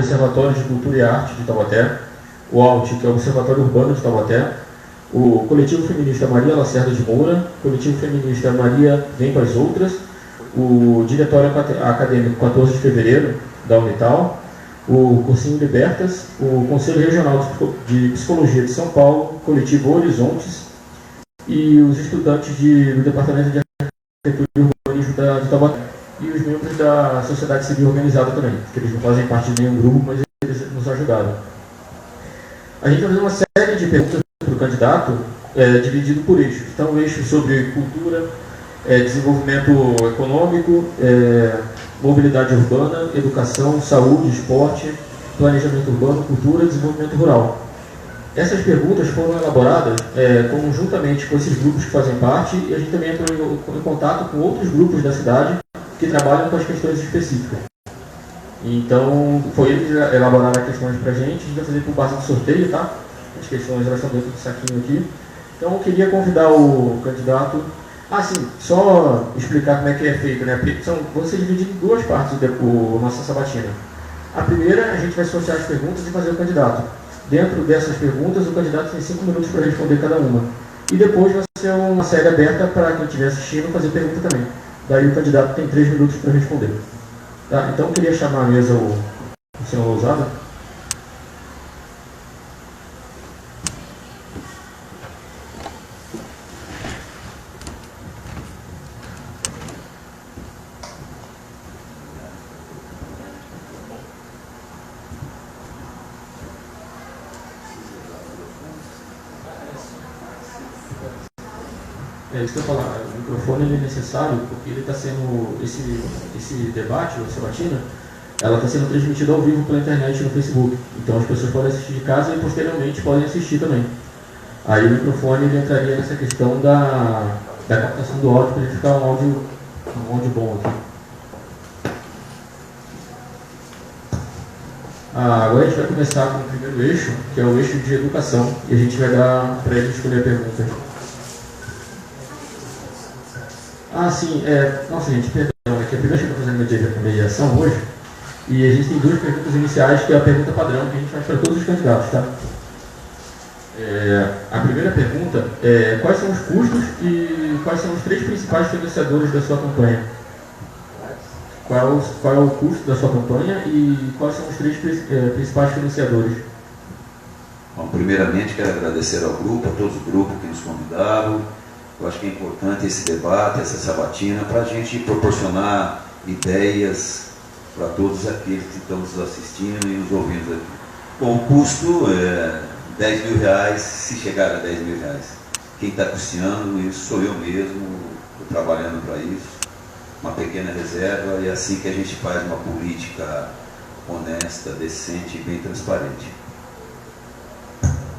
Observatório de Cultura e Arte de Taubaté, o ALT, que é o Observatório Urbano de Taubaté, o Coletivo Feminista Maria Lacerda de Moura, Coletivo Feminista Maria Vem com as Outras, o Diretório Acadêmico 14 de Fevereiro, da Unital, o Cursinho Libertas, o Conselho Regional de Psicologia de São Paulo, Coletivo Horizontes e os estudantes do Departamento de Arquitetura e Urbanismo de Taubaté. E os membros da sociedade civil organizada também, que eles não fazem parte de nenhum grupo, mas eles nos ajudaram. A gente vai fazer uma série de perguntas para o candidato, dividido por eixos. Então, o eixo sobre cultura, desenvolvimento econômico, mobilidade urbana, educação, saúde, esporte, planejamento urbano, cultura e desenvolvimento rural. Essas perguntas foram elaboradas conjuntamente com esses grupos que fazem parte, e a gente também entrou em contato com outros grupos da cidade que trabalham com as questões específicas. Então, foi eles que elaboraram as questões para a gente vai fazer por base de sorteio, tá? As questões elas estão dentro do saquinho aqui. Então, eu queria convidar o candidato... sim, só explicar como é que é feito, né? Vão ser divididos em duas partes nossa sabatina. A primeira, a gente vai sortear as perguntas e fazer o candidato. Dentro dessas perguntas, o candidato tem 5 minutos para responder cada uma. E depois vai ser uma série aberta para quem estiver assistindo fazer pergunta também. Daí o candidato tem 3 minutos para responder. Tá? Então eu queria chamar à mesa o senhor Lousada. É isso que eu ia falar, o microfone ele é necessário porque ele está sendo, esse debate, a sabatina, ela está sendo transmitida ao vivo pela internet no Facebook. Então as pessoas podem assistir de casa e posteriormente podem assistir também. Aí o microfone ele entraria nessa questão da captação do áudio para ele ficar um áudio bom aqui. Agora a gente vai começar com o primeiro eixo, que é o eixo de educação, e a gente vai dar para ele escolher a pergunta. Sim, nossa gente, perdão, é que a primeira vez que eu estou fazendo mediação hoje, e a gente tem 2 perguntas iniciais, que é a pergunta padrão, que a gente faz para todos os candidatos, tá? A primeira pergunta é: quais são os custos e quais são os 3 principais financiadores da sua campanha? Qual é o custo da sua campanha e quais são os 3 principais financiadores? Bom, primeiramente quero agradecer ao grupo, a todos os grupos que nos convidaram. Eu acho que é importante esse debate, essa sabatina, para a gente proporcionar ideias para todos aqueles que estão nos assistindo e nos ouvindo aqui. Bom, o custo é R$10.000, se chegar a R$10.000. Quem está custeando isso sou eu mesmo, estou trabalhando para isso. Uma pequena reserva, e é assim que a gente faz uma política honesta, decente e bem transparente.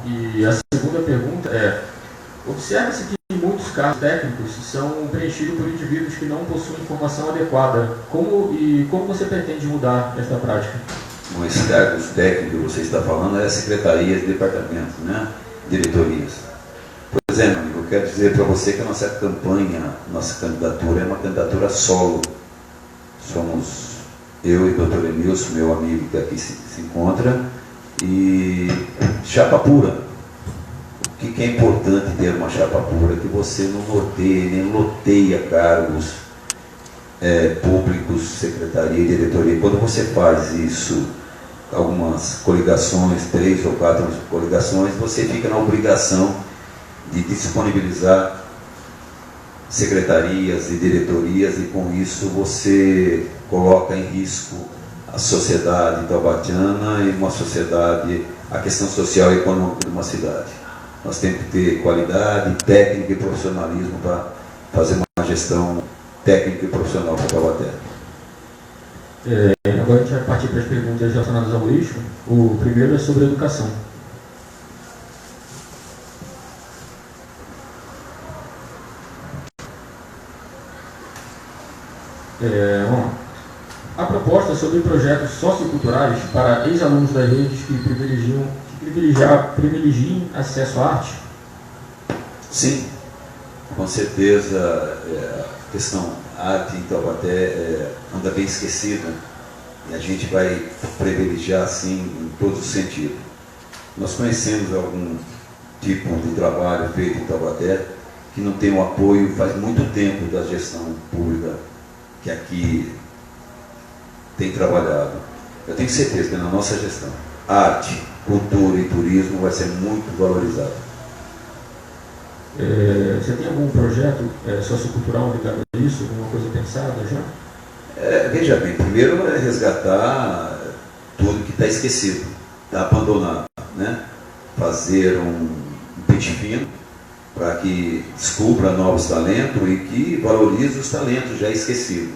E a segunda pergunta é: observa-se que muitos casos técnicos são preenchidos por indivíduos que não possuem informação adequada. Como você pretende mudar esta prática? Bom, esse cargo técnico que você está falando é secretarias, departamentos, né? Diretorias. Por exemplo, eu quero dizer para você que a nossa campanha, nossa candidatura é uma candidatura solo. Somos eu e o Dr. Emilson, meu amigo que aqui se encontra, e chapa pura. O que é importante ter uma chapa pura? Que você não norteia, nem loteia cargos públicos, secretaria e diretoria. Quando você faz isso, algumas coligações, 3 ou 4 coligações, você fica na obrigação de disponibilizar secretarias e diretorias, e com isso você coloca em risco a sociedade taubatiana e uma sociedade, a questão social e econômica de uma cidade. Nós temos que ter qualidade, técnica e profissionalismo para fazer uma gestão técnica e profissional para Taubaté. Agora a gente vai partir para as perguntas relacionadas ao eixo. O primeiro é sobre educação. A proposta sobre projetos socioculturais para ex-alunos das redes que privilegiem acesso à arte? Sim, com certeza. A questão arte em Taubaté anda bem esquecida. E a gente vai privilegiar, sim, em todos os sentidos. Nós conhecemos algum tipo de trabalho feito em Taubaté que não tem o apoio faz muito tempo da gestão pública que aqui tem trabalhado. Eu tenho certeza que na nossa gestão, arte, cultura e turismo vai ser muito valorizado. Você tem algum projeto sociocultural ligado a isso? Alguma coisa pensada já? Veja bem, primeiro é resgatar tudo que está esquecido, está abandonado, né? Fazer um pente fino para que descubra novos talentos e que valorize os talentos já esquecidos.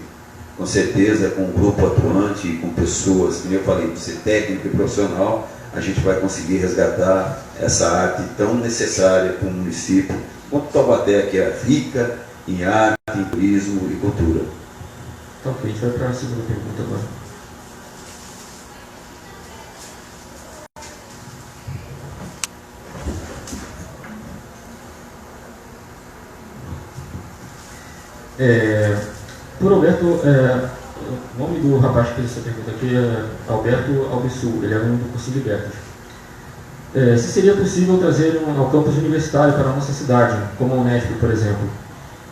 Com certeza, com um grupo atuante e com pessoas, como eu falei, de ser técnico e profissional, a gente vai conseguir resgatar essa arte tão necessária para o município, quanto Taubaté, que é rica em arte, em turismo e cultura. Então, ok, a gente vai para a segunda pergunta agora. Por Alberto, o nome do rapaz que fez essa pergunta aqui é Alberto Albissul, ele é aluno do curso Libertas. Se seria possível trazer ao campus universitário para a nossa cidade, como a Unesp, por exemplo.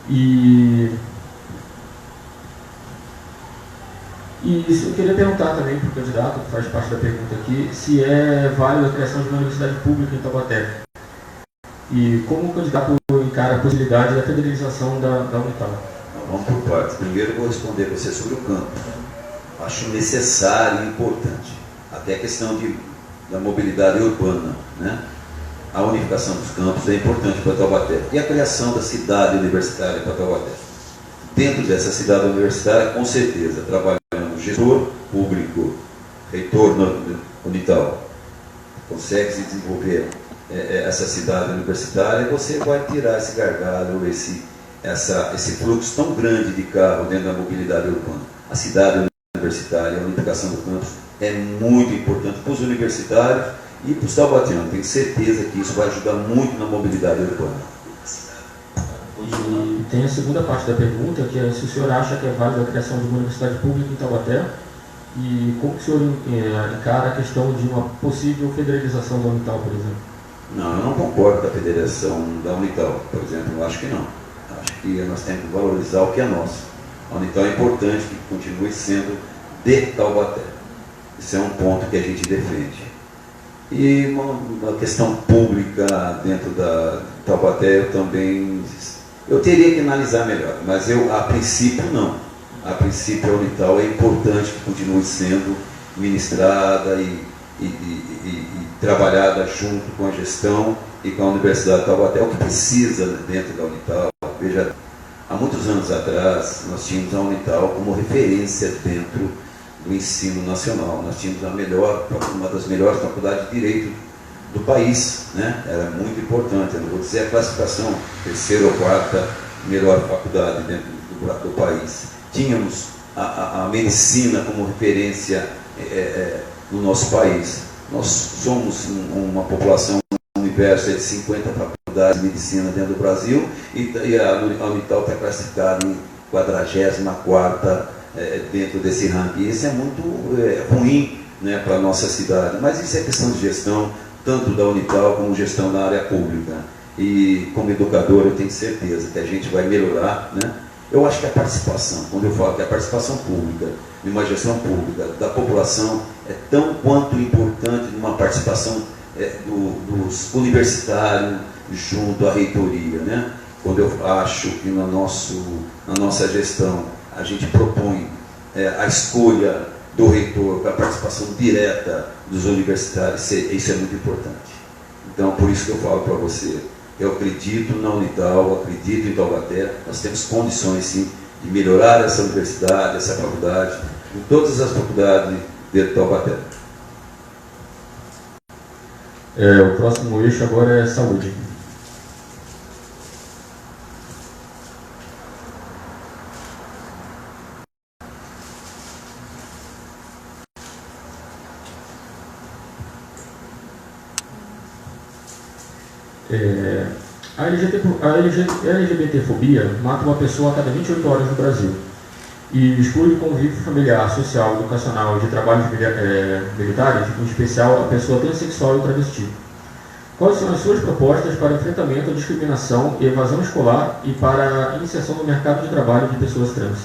E eu queria perguntar também para o candidato, que faz parte da pergunta aqui, se é válido a criação de uma universidade pública em Taubaté. E como o candidato encara a possibilidade da federalização da Unital. Vamos por partes. Primeiro eu vou responder você sobre o campo. Acho necessário e importante. Até a questão da mobilidade urbana, né? A unificação dos campos é importante para Taubaté. E a criação da cidade universitária para Taubaté. Dentro dessa cidade universitária, com certeza, trabalhando gestor público, reitor Unital, consegue se desenvolver essa cidade universitária, você vai tirar esse gargalo, esse fluxo tão grande de carro dentro da mobilidade urbana. A cidade universitária, a unificação do campus é muito importante para os universitários e para os taubatianos. Tenho certeza que isso vai ajudar muito na mobilidade urbana. E tem a segunda parte da pergunta, que é se o senhor acha que é válida a criação de uma universidade pública em Taubaté e como o senhor encara a questão de uma possível federalização da Unital, por exemplo? Não, eu não concordo com a federação da Unital, por exemplo, eu acho que não. Acho que nós temos que valorizar o que é nosso. A Unital é importante que continue sendo de Taubaté. Esse é um ponto que a gente defende. E uma questão pública dentro da Taubaté eu teria que analisar melhor, mas a princípio não. A princípio a Unital é importante que continue sendo ministrada e trabalhada junto com a gestão e com a Universidade de Taubaté, o que precisa dentro da Unital. Veja, há muitos anos atrás, nós tínhamos a Unital como referência dentro do ensino nacional. Nós tínhamos uma das melhores faculdades de Direito do país, né? Era muito importante, eu não vou dizer a classificação, terceira ou quarta melhor faculdade dentro do país. Tínhamos a medicina como referência no nosso país. Nós somos uma população universo de 50 faculdades de medicina dentro do Brasil e a Unital está classificada em 44ª dentro desse ranking. Isso é muito ruim, né, para a nossa cidade, mas isso é questão de gestão, tanto da Unital como gestão na área pública. E como educador eu tenho certeza que a gente vai melhorar, né? Eu acho que a participação, quando eu falo que a participação pública, em uma gestão pública da população, é tão quanto importante numa participação dos universitários junto à reitoria, né? Quando eu acho que na nossa gestão a gente propõe a escolha do reitor com a participação direta dos universitários, isso é muito importante. Então, por isso que eu falo para você, eu acredito na Unital, acredito em Taubaté, nós temos condições sim de melhorar essa universidade, essa faculdade, em todas as faculdades de Taubaté. O próximo eixo agora é saúde. A LGBTfobia mata uma pessoa a cada 28 horas no Brasil. e exclui o convívio familiar, social, educacional e de trabalhos militares, em especial a pessoa transexual e travesti. Quais são as suas propostas para enfrentamento à discriminação e evasão escolar e para a inserção no mercado de trabalho de pessoas trans?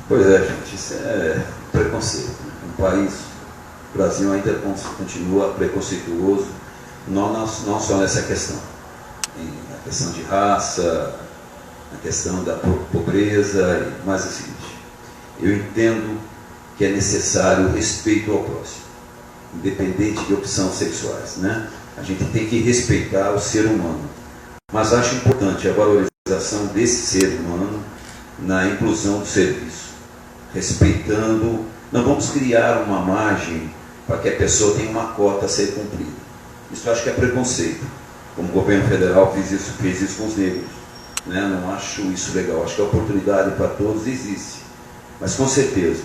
Pois é, gente, isso é preconceito. Um país, o Brasil ainda continua preconceituoso, não só nessa questão. A questão de raça, a questão da pobreza, mas é o seguinte, eu entendo que é necessário o respeito ao próximo, independente de opções sexuais, né? A gente tem que respeitar o ser humano, mas acho importante a valorização desse ser humano na inclusão do serviço, respeitando, não vamos criar uma margem para que a pessoa tenha uma cota a ser cumprida. Isso eu acho que é preconceito, como o governo federal fez isso com os negros, né? Não acho isso legal, acho que a oportunidade para todos existe, mas com certeza,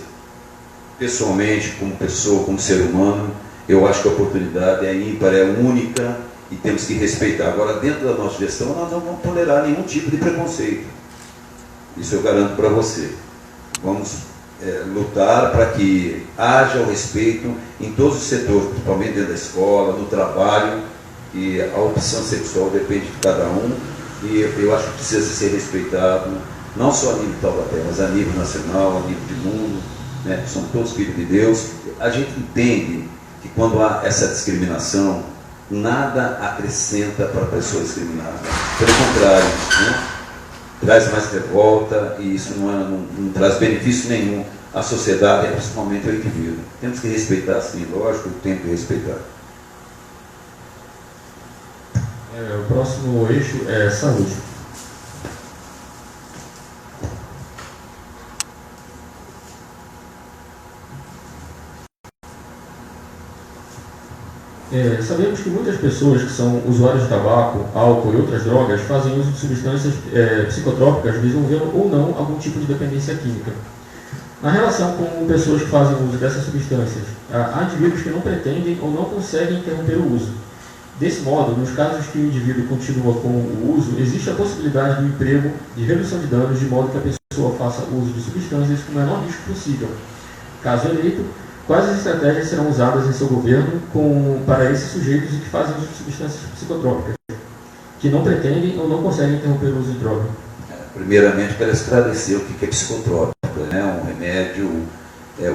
pessoalmente, como pessoa, como ser humano, eu acho que a oportunidade é ímpar, é única e temos que respeitar. Agora, dentro da nossa gestão, nós não vamos tolerar nenhum tipo de preconceito. Isso eu garanto para você. Vamos lutar para que haja o respeito em todos os setores, principalmente dentro da escola, no trabalho, e a opção sexual depende de cada um, e eu acho que precisa ser respeitado, não só a nível de Taubaté, mas a nível nacional, a nível de mundo, né? Somos todos filhos de Deus. A gente entende que quando há essa discriminação, nada acrescenta para a pessoa discriminada. Pelo contrário, né? Traz mais revolta e isso não traz benefício nenhum à sociedade e principalmente ao indivíduo. Temos que respeitar, sim, lógico, temos que respeitar. O próximo eixo é saúde. Sabemos que muitas pessoas que são usuários de tabaco, álcool e outras drogas fazem uso de substâncias psicotrópicas desenvolvendo ou não algum tipo de dependência química. Na relação com pessoas que fazem uso dessas substâncias, há indivíduos que não pretendem ou não conseguem interromper o uso. Desse modo, nos casos que o indivíduo continua com o uso, existe a possibilidade do emprego de redução de danos, de modo que a pessoa faça uso de substâncias com o menor risco possível. Caso eleito, quais as estratégias serão usadas em seu governo para esses sujeitos que fazem uso de substâncias psicotrópicas, que não pretendem ou não conseguem interromper o uso de droga? Primeiramente, para esclarecer o que é psicotrópico, né? Um remédio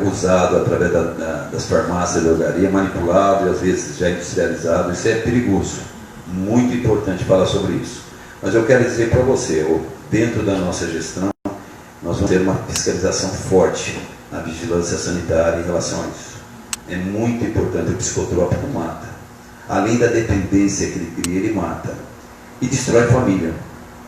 usado através das farmácias, da drogaria, manipulado e às vezes já industrializado. Isso é perigoso, muito importante falar sobre isso. Mas eu quero dizer para você, dentro da nossa gestão, nós vamos ter uma fiscalização forte na vigilância sanitária em relação a isso. É muito importante. O psicotrópico mata. Além da dependência que ele cria, ele mata. E destrói a família,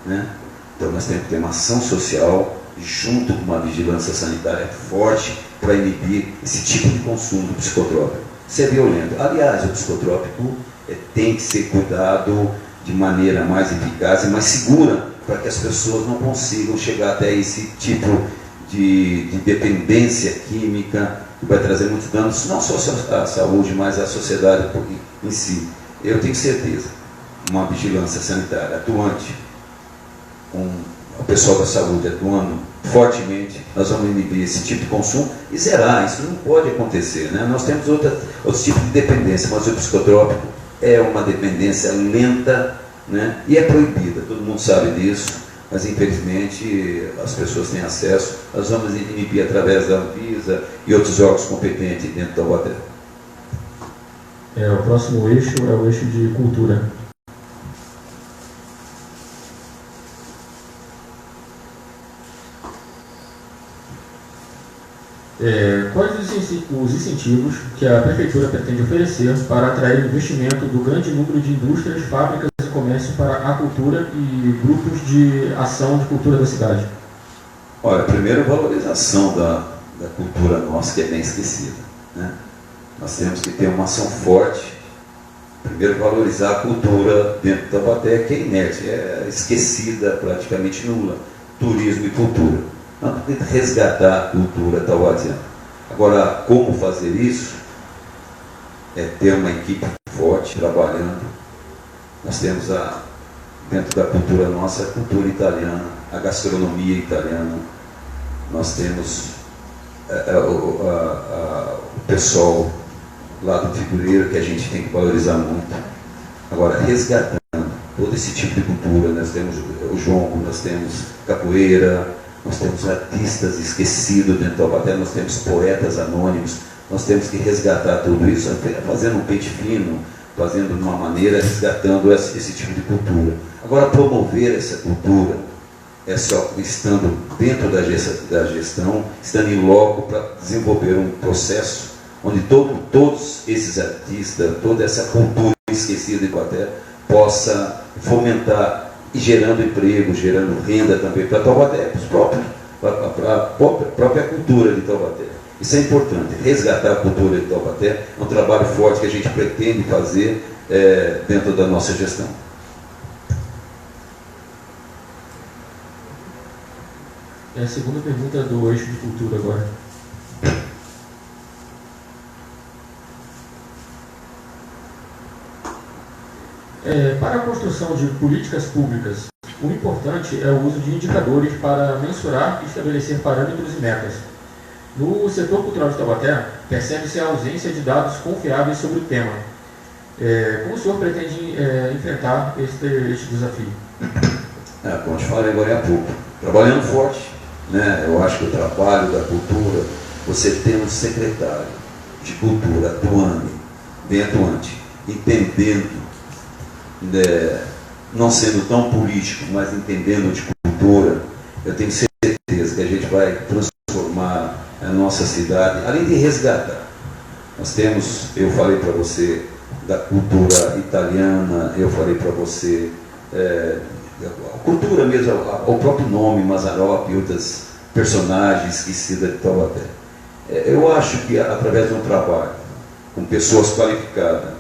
né? Então nós temos que ter uma ação social junto com uma vigilância sanitária forte para inibir esse tipo de consumo do psicotrópico. Isso é violento. Aliás, o psicotrópico tem que ser cuidado de maneira mais eficaz e mais segura para que as pessoas não consigam chegar até esse tipo de dependência química que vai trazer muitos danos, não só à saúde, mas à sociedade em si. Eu tenho certeza, uma vigilância sanitária atuante, com o pessoal da saúde atuando fortemente, nós vamos inibir esse tipo de consumo e zerar. Isso não pode acontecer, né? Nós temos outros tipos de dependência, mas o psicotrópico é uma dependência lenta, né? E é proibida, todo mundo sabe disso, mas infelizmente as pessoas têm acesso. Nós vamos inibir através da Anvisa e outros órgãos competentes dentro da UADEL. O próximo eixo é o eixo de cultura. Quais os incentivos que a Prefeitura pretende oferecer para atrair investimento do grande número de indústrias, fábricas e comércio para a cultura e grupos de ação de cultura da cidade? Olha, primeiro, a valorização da cultura nossa, que é bem esquecida, né? Nós temos que ter uma ação forte. Primeiro, valorizar a cultura dentro da Taubaté, que é inerte, é esquecida, praticamente nula. Turismo e cultura. Nós temos que resgatar a cultura taubatéana. Agora, como fazer isso? É ter uma equipe forte trabalhando. Nós temos dentro da cultura nossa, a cultura italiana, a gastronomia italiana, nós temos o pessoal lá do figureiro, que a gente tem que valorizar muito. Agora, resgatando todo esse tipo de cultura, nós temos o jongo, nós temos capoeira, nós temos artistas esquecidos dentro do Taubaté, nós temos poetas anônimos, nós temos que resgatar tudo isso, fazendo um pente fino, fazendo de uma maneira, resgatando esse tipo de cultura. Agora, promover essa cultura é só estando dentro da gestão, estando em loco para desenvolver um processo onde todos esses artistas, toda essa cultura esquecida de Taubaté possa fomentar e gerando emprego, gerando renda também para Taubaté, para a própria cultura de Taubaté. Isso é importante, resgatar a cultura de Taubaté é um trabalho forte que a gente pretende fazer dentro da nossa gestão. É a segunda pergunta do eixo de cultura agora. Para a construção de políticas públicas, o importante é o uso de indicadores para mensurar e estabelecer parâmetros e metas. No setor cultural de Taubaté, percebe-se a ausência de dados confiáveis sobre o tema. Como o senhor pretende enfrentar este desafio? Como eu te falei agora há pouco, trabalhando forte, né? Eu acho que o trabalho da cultura, você tem um secretário de cultura atuante, bem atuante, entendendo, não sendo tão político, mas entendendo de cultura, eu tenho certeza que a gente vai transformar a nossa cidade, além de resgatar. Nós temos, eu falei para você da cultura italiana, eu falei para você a cultura mesmo, o próprio nome, Mazzaropi e outras personagens esquecidas de Taubaté. Eu acho que através de um trabalho com pessoas qualificadas,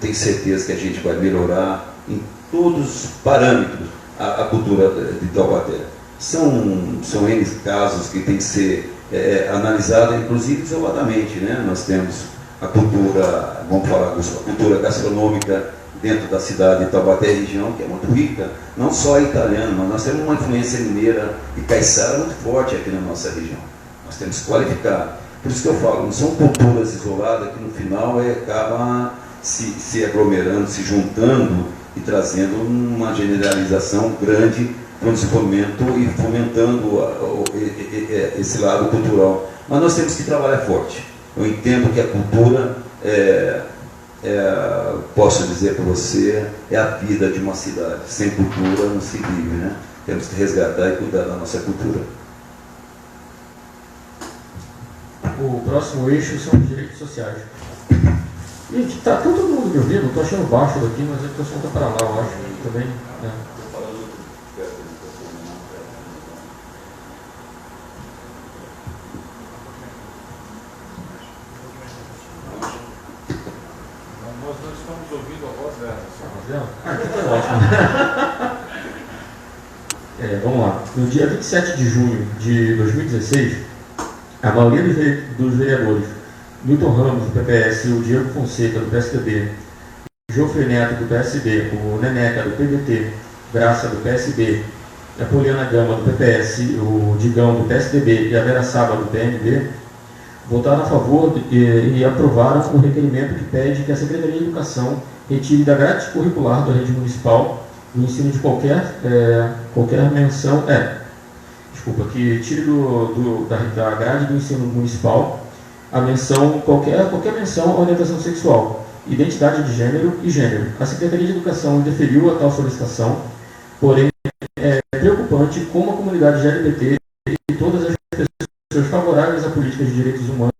tenho certeza que a gente vai melhorar em todos os parâmetros a cultura de Taubaté. São N casos que tem que ser analisada, inclusive isoladamente, né? Nós temos a cultura, vamos falar a cultura gastronômica dentro da cidade de Taubaté região, que é muito rica, não só italiana, mas nós temos uma influência mineira e caiçara muito forte aqui na nossa região. Nós temos que qualificar. Por isso que eu falo, não são culturas isoladas que no final acabam se aglomerando, se juntando e trazendo uma generalização grande para o desenvolvimento e fomentando esse lado cultural. Mas nós temos que trabalhar forte. Eu entendo que a cultura, posso dizer para você, é a vida de uma cidade. Sem cultura não se vive, né? Temos que resgatar e cuidar da nossa cultura. O próximo eixo são os direitos sociais. Gente, tá todo mundo me ouvindo? Estou achando baixo daqui, mas a pessoa está para lá, eu acho. Também, né? Nós não estamos ouvindo a voz dela. Então tá ótimo. Vamos lá. No dia 27 de junho de 2016, a maioria dos vereadores, Milton Ramos, do PPS, o Diego Fonseca, do PSDB, Jofre Neto, do PSB, o Neneca, do PDT, Graça, do PSB, a Poliana Gama, do PPS, o Digão, do PSDB e a Vera Saba, do PMB, votaram a favor e aprovaram o requerimento que pede que a Secretaria de Educação retire da grade curricular da rede municipal o ensino de qualquer menção, que tire da grade do ensino municipal a menção, qualquer menção à orientação sexual, identidade de gênero e gênero. A Secretaria de Educação deferiu a tal solicitação, porém é preocupante como a comunidade LGBT e todas as pessoas favoráveis à política de direitos humanos,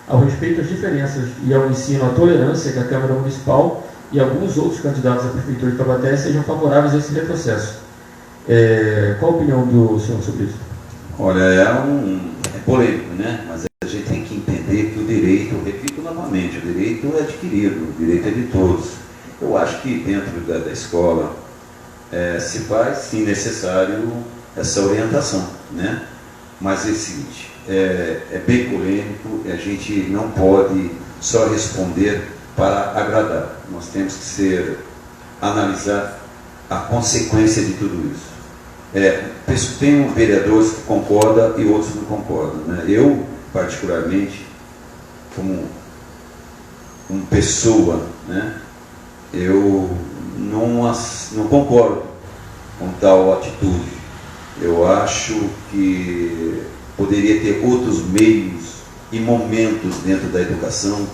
ao respeito às diferenças e ao ensino à tolerância que a Câmara Municipal e alguns outros candidatos à Prefeitura de Taubaté sejam favoráveis a esse retrocesso. Qual a opinião do senhor sobre isso? Olha, é polêmico, né? Mas a gente tem que entender que o direito, repito novamente, o direito é adquirido, o direito é de todos. Eu acho que dentro da escola se faz, sim, necessário essa orientação, né? Mas é o seguinte, é bem polêmico, a gente não pode só responder para agradar. Nós temos que analisar a consequência de tudo isso. Tem vereadores que concordam e outros não concordam, né? Eu, particularmente, como uma pessoa, né, eu não concordo com tal atitude. Eu acho que poderia ter outros meios e momentos dentro da educação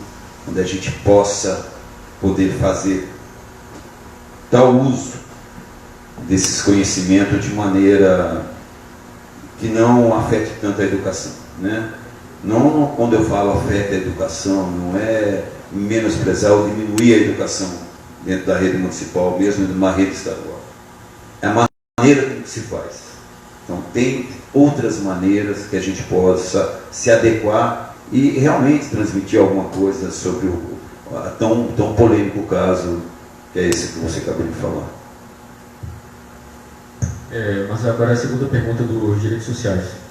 onde a gente possa poder fazer tal uso desses conhecimentos de maneira que não afete tanto a educação, né? Não, quando eu falo afeta a educação, não é menosprezar ou diminuir a educação dentro da rede municipal, mesmo de uma rede estadual. É a maneira que se faz. Então, tem outras maneiras que a gente possa se adequar e realmente transmitir alguma coisa sobre o tão polêmico caso que é esse que você acabou de falar. Mas agora é a segunda pergunta dos direitos sociais.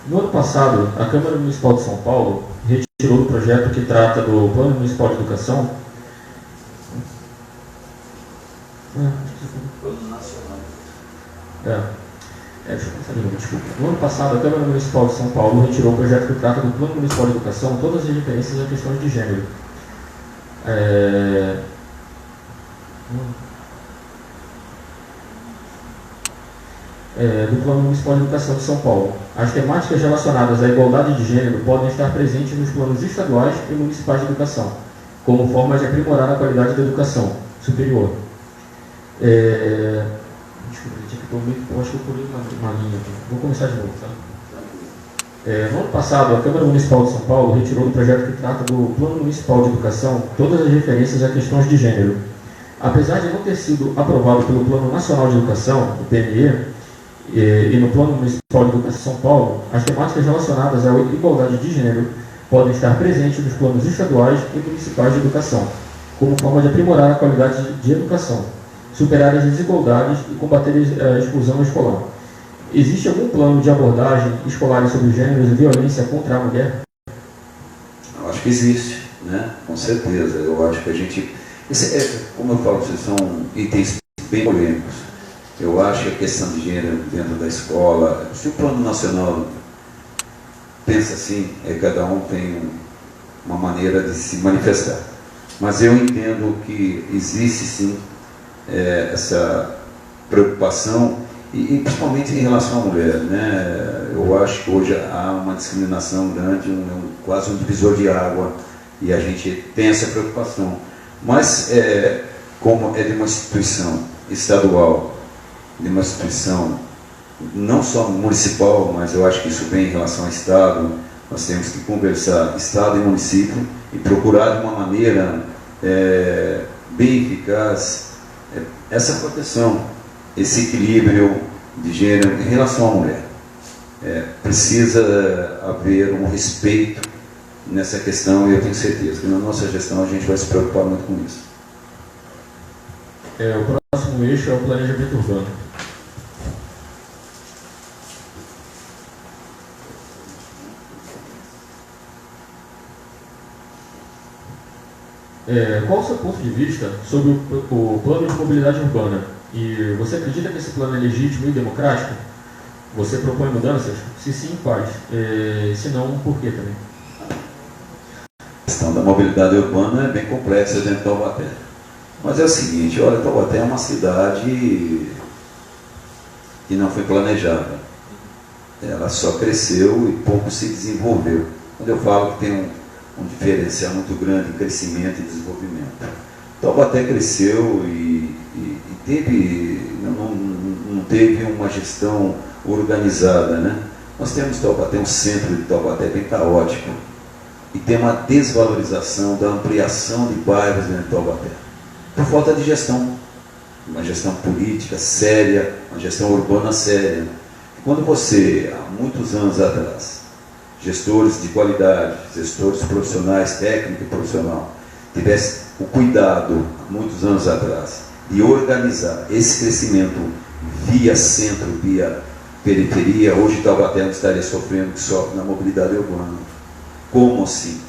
No ano passado, a Câmara Municipal de São Paulo retirou o projeto que trata do Plano Municipal de Educação. Plano Nacional. Deixa eu pensar de novo, desculpa. No ano passado, a Câmara Municipal de São Paulo retirou o projeto que trata do Plano Municipal de Educação, todas as referências a questões de gênero. Do Plano Municipal de Educação de São Paulo. As temáticas relacionadas à igualdade de gênero podem estar presentes nos planos estaduais e municipais de educação, como forma de aprimorar a qualidade da educação superior. Eu acho que eu pulei uma linha aqui. Vou começar de novo, tá? No ano passado, a Câmara Municipal de São Paulo retirou do projeto que trata do Plano Municipal de Educação todas as referências a questões de gênero. Apesar de não ter sido aprovado pelo Plano Nacional de Educação, o PNE, e no Plano Municipal de Educação de São Paulo, as temáticas relacionadas à igualdade de gênero podem estar presentes nos planos estaduais e municipais de educação, como forma de aprimorar a qualidade de educação, superar as desigualdades e combater a exclusão escolar. Existe algum plano de abordagem escolar sobre gêneros e violência contra a mulher? Eu acho que existe, né? Com certeza. Eu acho que a gente... como eu falo, vocês são itens bem polêmicos. Eu acho que a questão de gênero dentro da escola, se o Plano Nacional pensa assim, cada um tem uma maneira de se manifestar. Mas eu entendo que existe sim essa preocupação, e principalmente em relação à mulher, né? Eu acho que hoje há uma discriminação grande, quase um divisor de água, e a gente tem essa preocupação. Mas, como é de uma instituição estadual, de uma instituição não só municipal, mas eu acho que isso vem em relação ao Estado, nós temos que conversar Estado e município e procurar de uma maneira bem eficaz essa proteção, esse equilíbrio de gênero em relação à mulher. Precisa haver um respeito nessa questão, e eu tenho certeza que na nossa gestão a gente vai se preocupar muito com isso. O próximo eixo é o planejamento urbano. Qual o seu ponto de vista sobre o plano de mobilidade urbana? E você acredita que esse plano é legítimo e democrático? Você propõe mudanças? Se sim, quais? Se não, por que também? A questão da mobilidade urbana é bem complexa dentro de Taubaté. Mas é o seguinte, olha, Taubaté é uma cidade que não foi planejada. Ela só cresceu e pouco se desenvolveu. Quando eu falo que tem um diferencial muito grande em crescimento e desenvolvimento. Taubaté cresceu e não teve uma gestão organizada, né? Nós temos Taubaté, um centro de Taubaté bem caótico, e tem uma desvalorização da ampliação de bairros dentro de Taubaté, por falta de gestão, uma gestão política séria, uma gestão urbana séria. Quando você, há muitos anos atrás, gestores de qualidade, gestores profissionais, técnico e profissional, tivesse o cuidado, há muitos anos atrás, de organizar esse crescimento via centro, via periferia, hoje Taubaté não estaria sofrendo que sofre na mobilidade urbana. Como assim?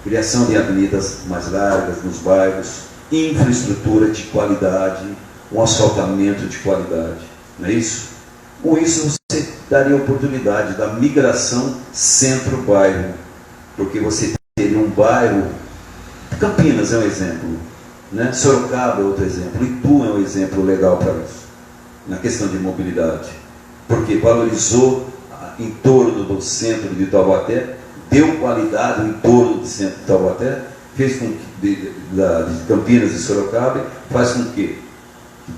Criação de avenidas mais largas nos bairros, infraestrutura de qualidade, um asfaltamento de qualidade, não é isso? Com isso você daria oportunidade da migração centro-bairro, porque você teria um bairro, Campinas é um exemplo, né? Sorocaba é outro exemplo, Itu é um exemplo legal para isso, na questão de mobilidade, porque valorizou em torno do centro de Taubaté, deu qualidade em torno do centro de Taubaté, fez com que de Campinas e Sorocaba, faz com que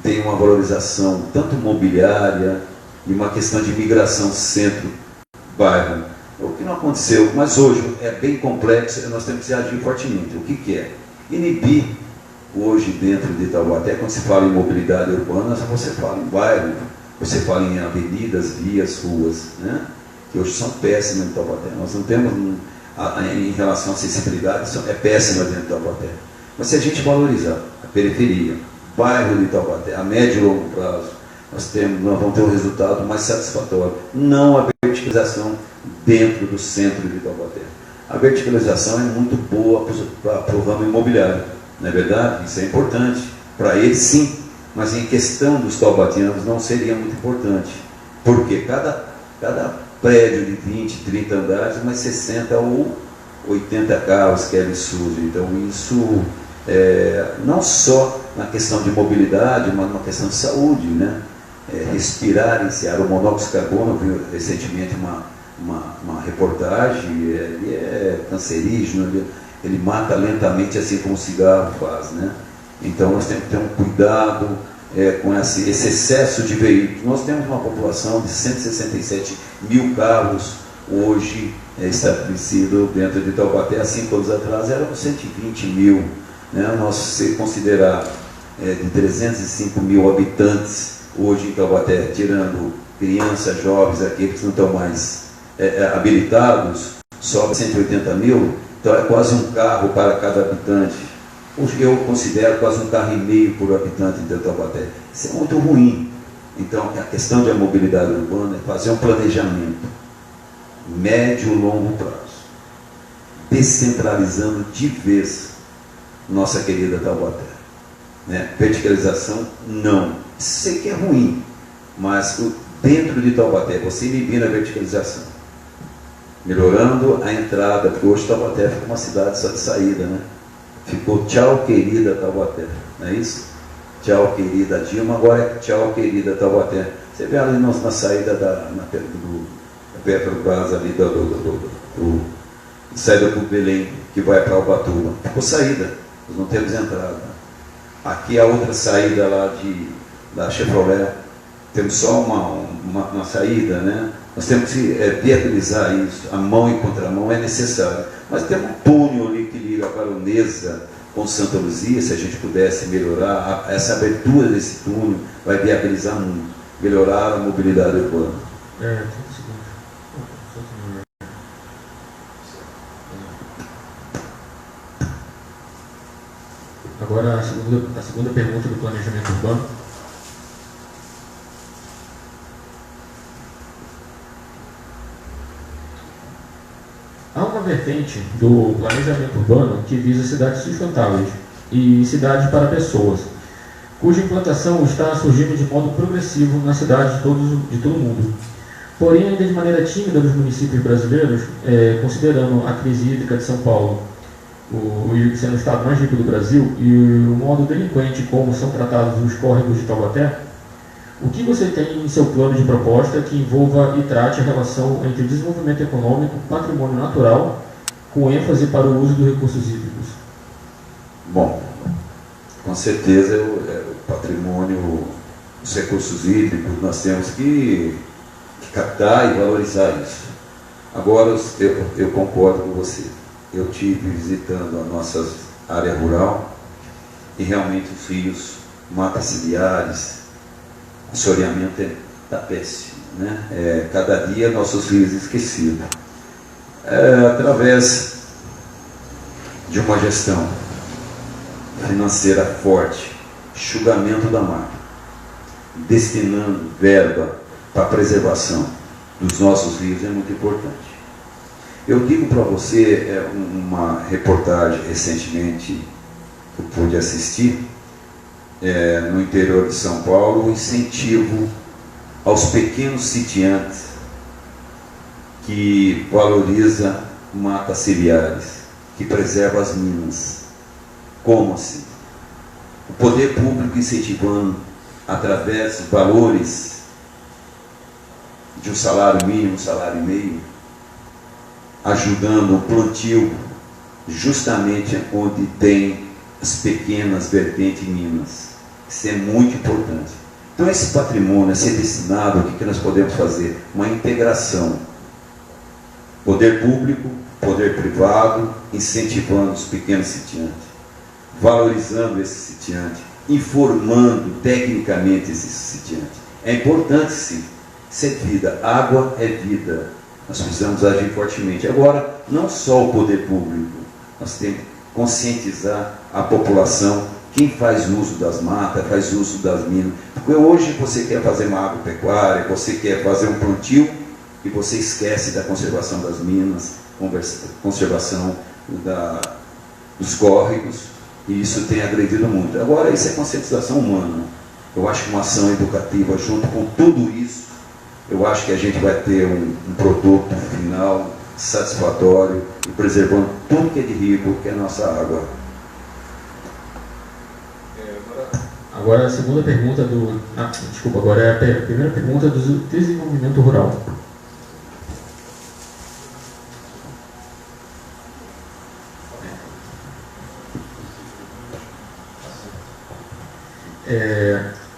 tenha uma valorização tanto mobiliária e uma questão de migração centro-bairro. O que não aconteceu, mas hoje é bem complexo, nós temos que agir fortemente. O que é? Inibir hoje dentro de Taubaté, quando se fala em mobilidade urbana, você fala em bairro, você fala em avenidas, vias, ruas, né? Que hoje são péssimas em Taubaté. Nós não temos, em relação à acessibilidade, é péssima dentro de Taubaté. Mas se a gente valorizar a periferia, bairro de Taubaté, a médio e longo prazo, nós vamos ter um resultado mais satisfatório. Não a verticalização dentro do centro de Taubaté. A verticalização é muito boa para o ramo imobiliário, não é verdade? Isso é importante. Para ele, sim, mas em questão dos taubatianos não seria muito importante. Porque cada prédio de 20, 30 andares, mas 60 ou 80 carros, que é absurdo. Então, isso não só na questão de mobilidade, mas na questão de saúde, né? Respirar esse ar, o monóxido de carbono, eu vi recentemente uma reportagem, ele é cancerígeno, ele mata lentamente, assim como o cigarro faz, né? Então nós temos que ter um cuidado com esse excesso de veículos. Nós temos uma população de 167 mil carros hoje estabelecido dentro de Taubaté. Há 5 anos atrás eram 120 mil, né? Nós, se considerar de 305 mil habitantes hoje em Taubaté, tirando crianças, jovens, aqueles que não estão mais habilitados, sobe 180 mil, então é quase um carro para cada habitante. Eu considero quase um carro e meio por habitante de Taubaté. Isso é muito ruim. Então, a questão da mobilidade urbana é fazer um planejamento médio e longo prazo, descentralizando de vez nossa querida Taubaté, né? Verticalização, não. Sei que é ruim, mas dentro de Taubaté, você inibir a verticalização, melhorando a entrada, porque hoje Taubaté fica uma cidade só de saída, né? Ficou tchau querida Taubaté, não é isso? Tchau querida Dilma, agora é tchau querida Taubaté. Você vê ali na saída da Petrobras ali saída para o Belém, que vai para Ubatuba, ficou saída, nós não temos entrada. Aqui a outra saída lá da Chevrolet, temos só uma saída, né? Nós temos que viabilizar isso, a mão e contramão é necessário. Mas tem um túnel ali que liga a Baronesa com Santa Luzia, se a gente pudesse melhorar, essa abertura desse túnel vai viabilizar muito, melhorar a mobilidade urbana. Agora a segunda pergunta do planejamento urbano. Há uma vertente do planejamento urbano que visa cidades sustentáveis e cidades para pessoas, cuja implantação está surgindo de modo progressivo nas cidades de todo o mundo. Porém, ainda de maneira tímida dos municípios brasileiros, considerando a crise hídrica de São Paulo, sendo o estado mais rico do Brasil, e o modo delinquente como são tratados os córregos de Taubaté, o que você tem em seu plano de proposta que envolva e trate a relação entre desenvolvimento econômico, patrimônio natural, com ênfase para o uso dos recursos hídricos? Bom, com certeza o patrimônio, os recursos hídricos, nós temos que captar e valorizar isso. Agora, eu concordo com você. Eu estive visitando a nossa área rural e realmente os rios, matas ciliares, o assoreamento está péssimo, né? Cada dia nossos rios esquecidos. Através de uma gestão financeira forte, enxugamento da marca, destinando verba para a preservação dos nossos rios é muito importante. Eu digo para você, uma reportagem recentemente que eu pude assistir, no interior de São Paulo, o incentivo aos pequenos sitiantes que valoriza matas ciliares, que preserva as minas. Como assim? O poder público incentivando, através de valores de um salário mínimo, um salário e meio, ajudando o plantio justamente onde tem as pequenas vertentes minas. Isso é muito importante. Então esse patrimônio a ser destinado, o que nós podemos fazer? Uma integração. Poder público, poder privado, incentivando os pequenos sitiantes, valorizando esse sitiante, informando tecnicamente esse sitiante. É importante sim. Isso é vida. Água é vida. Nós precisamos agir fortemente. Agora, não só o poder público, nós temos que conscientizar a população. Quem faz uso das matas, faz uso das minas. Porque hoje você quer fazer uma agropecuária, você quer fazer um plantio e você esquece da conservação das minas, conservação dos córregos, e isso tem agredido muito. Agora, isso é conscientização humana. Eu acho que uma ação educativa junto com tudo isso, eu acho que a gente vai ter um produto final satisfatório e preservando tudo que é de rico, que é a nossa água. Agora a segunda pergunta agora é a primeira pergunta do desenvolvimento rural.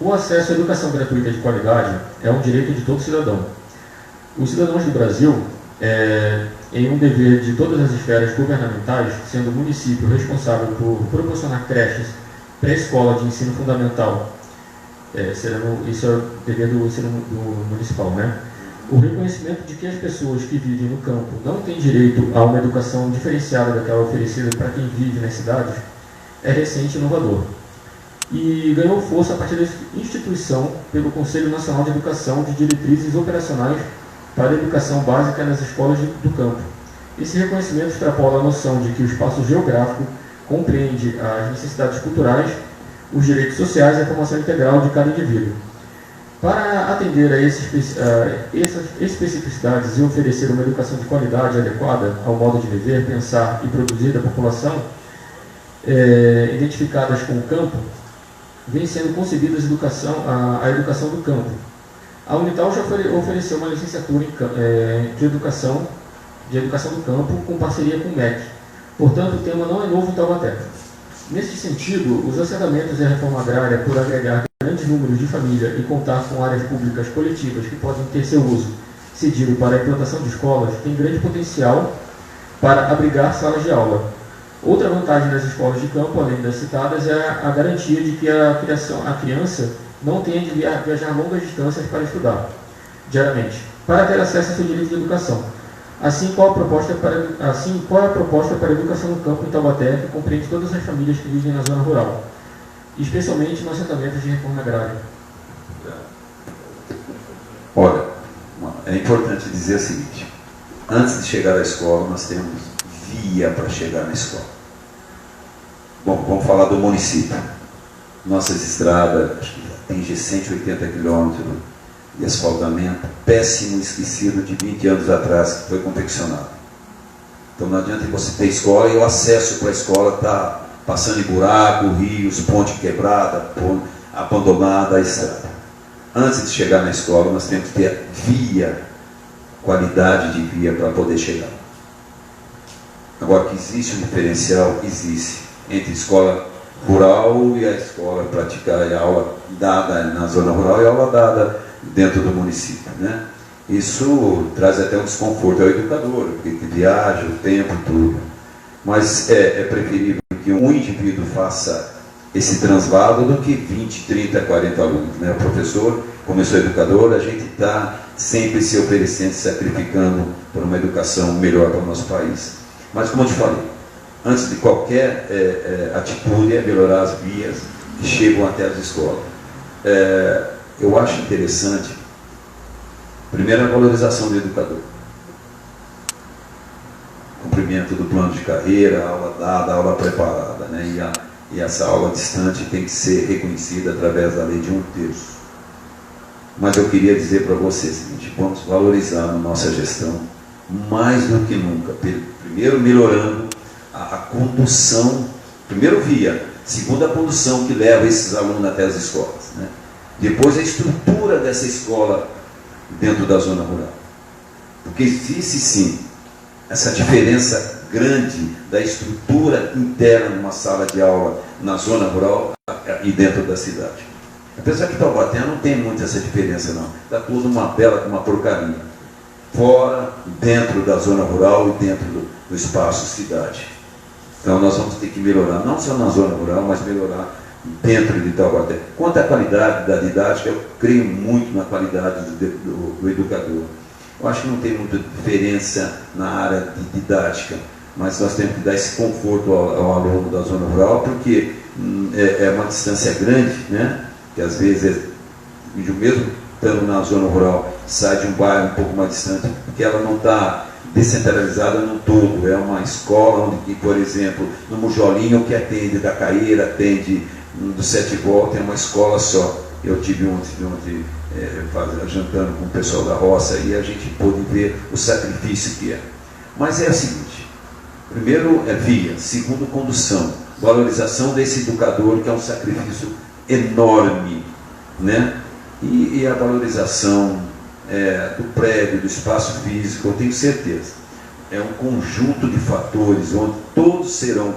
O acesso à educação gratuita de qualidade é um direito de todo cidadão. Os cidadãos do Brasil, em um dever de todas as esferas governamentais, sendo o município responsável por proporcionar creches, pré-escola de ensino fundamental, isso é o dever do ensino municipal, né? O reconhecimento de que as pessoas que vivem no campo não têm direito a uma educação diferenciada daquela oferecida para quem vive nas cidades é recente e inovador. E ganhou força a partir da instituição pelo Conselho Nacional de Educação de diretrizes operacionais para a educação básica nas escolas do campo. Esse reconhecimento extrapola a noção de que o espaço geográfico compreende as necessidades culturais, os direitos sociais e a formação integral de cada indivíduo. Para atender a essas especificidades e oferecer uma educação de qualidade adequada ao modo de viver, pensar e produzir da população, identificadas com o campo, vem sendo concebida a educação do campo. A Unital já ofereceu uma licenciatura de educação do campo com parceria com o MEC. Portanto, o tema não é novo em Taubaté. Nesse sentido, os assentamentos e a reforma agrária, por agregar grandes números de família e contar com áreas públicas coletivas que podem ter seu uso cedido para a implantação de escolas, tem grande potencial para abrigar salas de aula. Outra vantagem das escolas de campo, além das citadas, é a garantia de que a criança não tenha de viajar longas distâncias para estudar diariamente, para ter acesso ao seu direito de educação. Assim, qual é a proposta para a educação no campo em Taubaté, que compreende todas as famílias que vivem na zona rural, especialmente nos assentamentos de reforma agrária? Olha, é importante dizer o seguinte: antes de chegar à escola, nós temos via para chegar na escola. Bom, vamos falar do município. Nossas estradas, acho que atinge 180 quilômetros de asfaltamento, péssimo, esquecido de 20 anos atrás, que foi confeccionado. Então não adianta você ter escola e o acesso para a escola está passando em buraco, rios, ponte quebrada, ponte abandonada, a estrada. Antes de chegar na escola, nós temos que ter via, qualidade de via para poder chegar. Agora, que existe um diferencial, existe, entre escola rural e a escola praticar a aula dada na zona rural e a aula dada dentro do município, né? Isso traz até um desconforto ao educador, porque viaja, o tempo e tudo. Mas é preferível que um indivíduo faça esse translado do que 20, 30, 40 alunos, né? O professor, como eu sou educador, a gente está sempre se oferecendo, se sacrificando por uma educação melhor para o nosso país. Mas, como eu te falei, antes de qualquer atitude é melhorar as vias que chegam até as escolas. Eu acho interessante Primeiro, a valorização do educador. Cumprimento do plano de carreira, aula dada, aula preparada, né? E essa aula distante tem que ser reconhecida através da lei de 1/3. Mas eu queria dizer para você o seguinte: vamos valorizar na nossa gestão, mais do que nunca, primeiro melhorando a condução, primeiro via, segundo a condução que leva esses alunos até as escolas, né? Depois a estrutura dessa escola dentro da zona rural. Porque existe sim essa diferença grande da estrutura interna numa sala de aula na zona rural e dentro da cidade. Apesar que Taubaté não tem muito essa diferença não. Está tudo uma bela, uma porcaria. Fora, dentro da zona rural e dentro do espaço cidade. Então nós vamos ter que melhorar, não só na zona rural, mas melhorar dentro de Taubaté. Quanto à qualidade da didática, eu creio muito na qualidade do educador. Eu acho que não tem muita diferença na área de didática, mas nós temos que dar esse conforto ao aluno da zona rural, porque é uma distância grande, né? Que às vezes, mesmo estando na zona rural, sai de um bairro um pouco mais distante, porque ela não está descentralizada no todo. É uma escola onde, por exemplo, no Mujolinho, que atende da Caíra, atende do Sete Volta, é uma escola só. Eu tive ontem jantando com o pessoal da roça e a gente pôde ver o sacrifício que é. Mas é o seguinte: primeiro é via, segundo condução, valorização desse educador, que é um sacrifício enorme, né? E a valorização do prédio, do espaço físico, eu tenho certeza. É um conjunto de fatores onde todos serão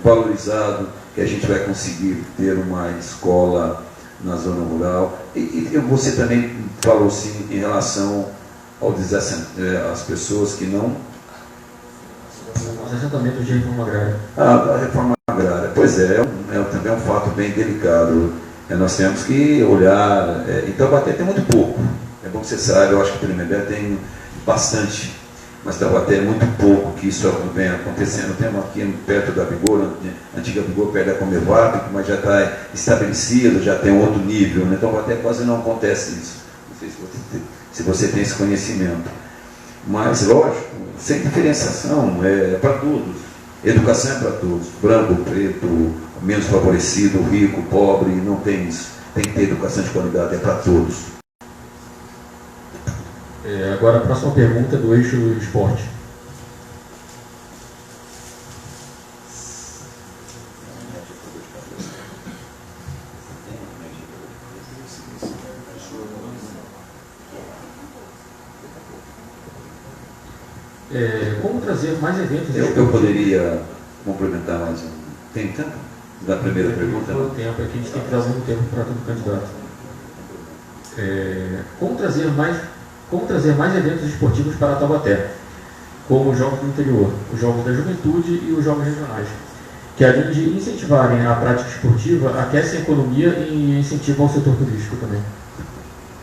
valorizados, que a gente vai conseguir ter uma escola na zona rural. E você também falou sim em relação às pessoas que não... Os assentamentos de reforma agrária. A reforma agrária, pois também é um fato bem delicado. Nós temos que olhar... Então, Taubaté tem muito pouco. É bom que você saiba, eu acho que Tremembé tem bastante. Mas Taubaté é muito pouco que isso vem acontecendo. Temos aqui perto da Vigor, a antiga Vigor, perto da Comevap, mas já está estabelecido, já tem outro nível, né? Então Taubaté quase não acontece isso. Não sei se você tem esse conhecimento. Mas, lógico, sem diferenciação, é para todos. Educação é para todos. Branco, preto, menos favorecido, rico, pobre, não tem isso. Tem que ter educação de qualidade, é para todos. Agora a próxima pergunta é do eixo esporte. Como trazer mais eventos? Eu poderia complementar mais um. Tem tempo? Da primeira pergunta? Não tem tempo, aqui a gente tem que dar muito tempo para todo candidato. Como trazer mais eventos esportivos para Taubaté, como os Jogos do Interior, os Jogos da Juventude e os Jogos Regionais, que além de incentivarem a prática esportiva, aquecem a economia e incentivam o setor turístico também?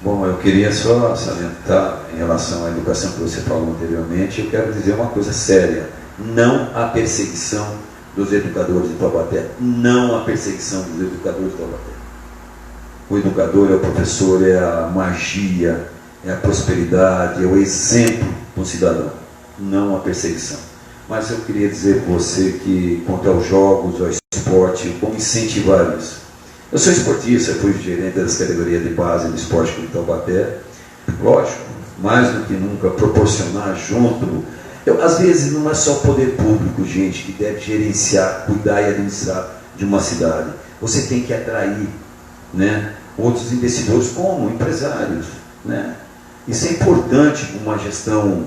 Bom, eu queria só salientar em relação à educação que você falou anteriormente, eu quero dizer uma coisa séria: não há perseguição dos educadores de Taubaté, não há perseguição dos educadores de Taubaté. O educador é o professor, é a magia, é a prosperidade, é o exemplo do cidadão, não a perseguição. Mas eu queria dizer para você que, quanto aos jogos, ao esporte, como incentivar isso. Eu sou esportista, eu fui gerente das categorias de base do Esporte Clube Taubaté. Lógico, mais do que nunca, proporcionar junto. Às vezes não é só o poder público, gente, que deve gerenciar, cuidar e administrar de uma cidade. Você tem que atrair, né, outros investidores como empresários, né? Isso é importante, uma gestão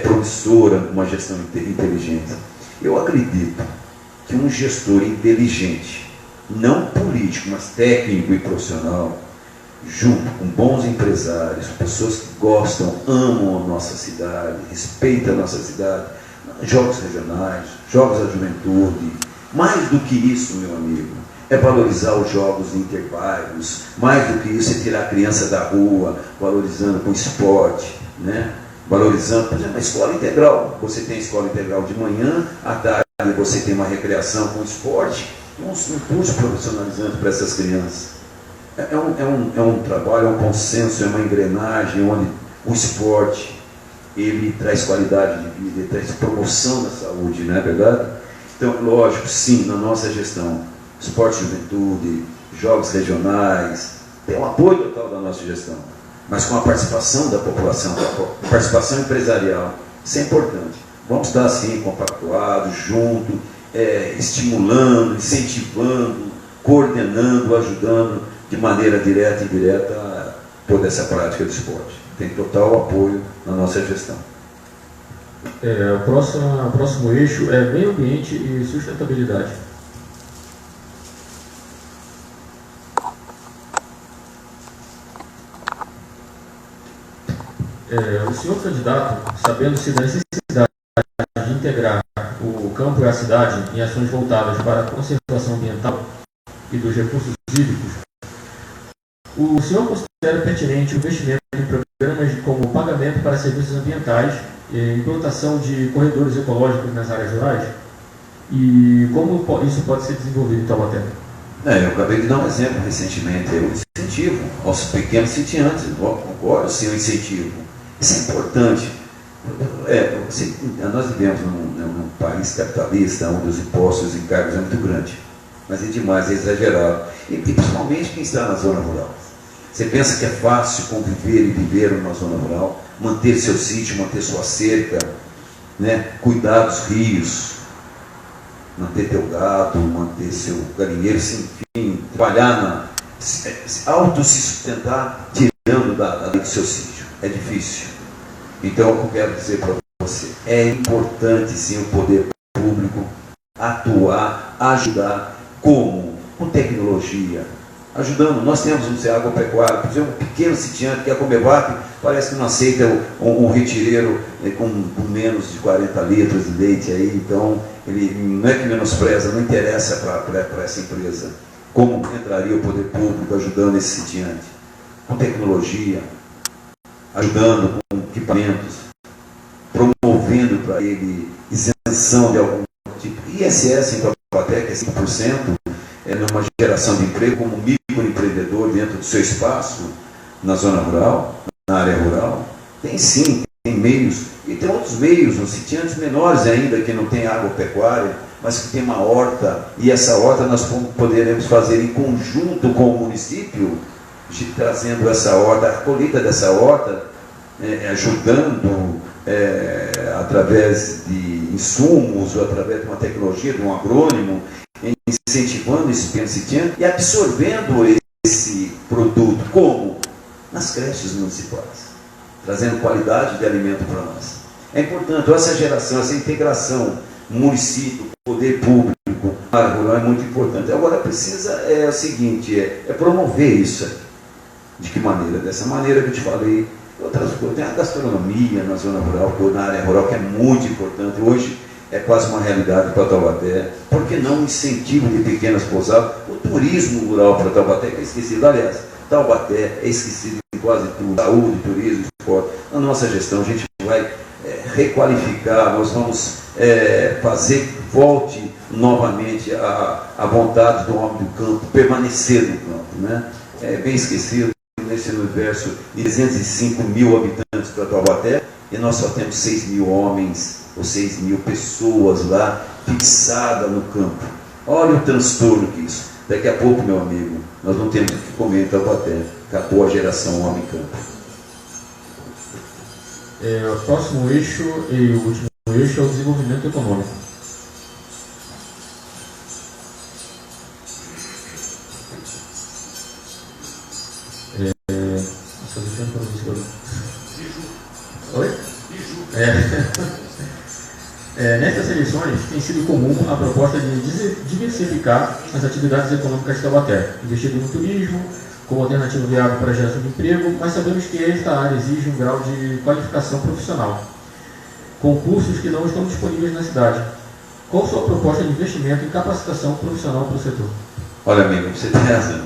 promissora, uma gestão inteligente. Eu acredito que um gestor inteligente, não político, mas técnico e profissional, junto com bons empresários, pessoas que gostam, amam a nossa cidade, respeitam a nossa cidade, jogos regionais, jogos da juventude, mais do que isso, meu amigo, é valorizar os jogos interbairros, mais do que isso é tirar a criança da rua, valorizando com esporte, né? Valorizando, por exemplo, a escola integral. Você tem a escola integral de manhã, à tarde você tem uma recreação com esporte, um curso profissionalizante para essas crianças. É um trabalho, é um consenso, é uma engrenagem onde o esporte ele traz qualidade de vida, ele traz promoção da saúde, não é verdade? Então, lógico, sim, na nossa gestão, esporte e juventude, jogos regionais, tem um apoio total da nossa gestão, mas com a participação da população, a participação empresarial, isso é importante. Vamos estar assim, compactuados, juntos, estimulando, incentivando, coordenando, ajudando de maneira direta e indireta toda essa prática do esporte. Tem total apoio na nossa gestão. O próximo eixo é meio ambiente e sustentabilidade. O senhor candidato, sabendo-se da necessidade de integrar o campo e a cidade em ações voltadas para a conservação ambiental e dos recursos hídricos, o senhor considera pertinente o investimento em programas como pagamento para serviços ambientais, implantação de corredores ecológicos nas áreas rurais? E como isso pode ser desenvolvido em Taubaté? Eu acabei de dar um exemplo recentemente, o incentivo aos pequenos sitiantes, concordo, sim, o incentivo. Isso é importante. Nós vivemos num país capitalista, onde os impostos e encargos é muito grande, mas é demais, é exagerado. E principalmente quem está na zona rural. Você pensa que é fácil conviver e viver numa zona rural, manter seu sítio, manter sua cerca, né? Cuidar dos rios, manter teu gado, manter seu galinheiro, enfim, trabalhar, auto se sustentar, tirando do seu sítio. É difícil. Então, o que eu quero dizer para você, é importante sim o poder público atuar, ajudar, como? Com tecnologia, ajudando. Nós temos um agropecuário, por exemplo, um pequeno sitiante que é a Comevac, parece que não aceita um retireiro com menos de 40 litros de leite aí, então ele não é que menospreza, não interessa para essa empresa. Como entraria o poder público ajudando esse sitiante? Com tecnologia, ajudando com equipamentos, promovendo para ele isenção de algum tipo. ISS em Taubaté, que é 5%, numa geração de emprego como microempreendedor dentro do seu espaço, na zona rural, na área rural. Tem sim, tem meios, e tem outros meios, os sitiantes menores ainda, que não tem agropecuária, mas que tem uma horta, e essa horta nós poderemos fazer em conjunto com o município, trazendo essa horta, a colheita dessa horta, ajudando através de insumos, ou através de uma tecnologia, de um agrônimo, incentivando esse pequeno sitiante e absorvendo esse produto. Como? Nas creches municipais, trazendo qualidade de alimento para nós. É importante, essa geração, essa integração, município, poder público, área rural é muito importante. Agora precisa, o seguinte, promover isso aí. De que maneira? Dessa maneira que eu te falei, outras coisas. Tem a gastronomia na zona rural, na área rural, que é muito importante. Hoje é quase uma realidade para Taubaté. Por que não um incentivo de pequenas pousadas? O turismo rural para Taubaté, que é esquecido. Aliás, Taubaté é esquecido em quase tudo. Saúde, turismo, esporte. Na nossa gestão, a gente vai requalificar, nós vamos fazer que volte novamente a vontade do homem do campo, permanecer no campo, né? É bem esquecido nesse universo de 305 mil habitantes para Taubaté, e nós só temos 6 mil homens ou 6 mil pessoas lá fixadas no campo. Olha o transtorno que isso. Daqui a pouco, meu amigo, nós não temos o que comer em Taubaté. Acabou a geração homem-campo. O próximo eixo e o último eixo é o desenvolvimento econômico. Oi? Nestas eleições tem sido comum a proposta de diversificar as atividades econômicas de Taubaté, investindo no turismo como alternativa viável para a geração de emprego, mas sabemos que esta área exige um grau de qualificação profissional, com cursos que não estão disponíveis na cidade. Qual a sua proposta de investimento em capacitação profissional para o setor? Olha, amigo, você tem razão.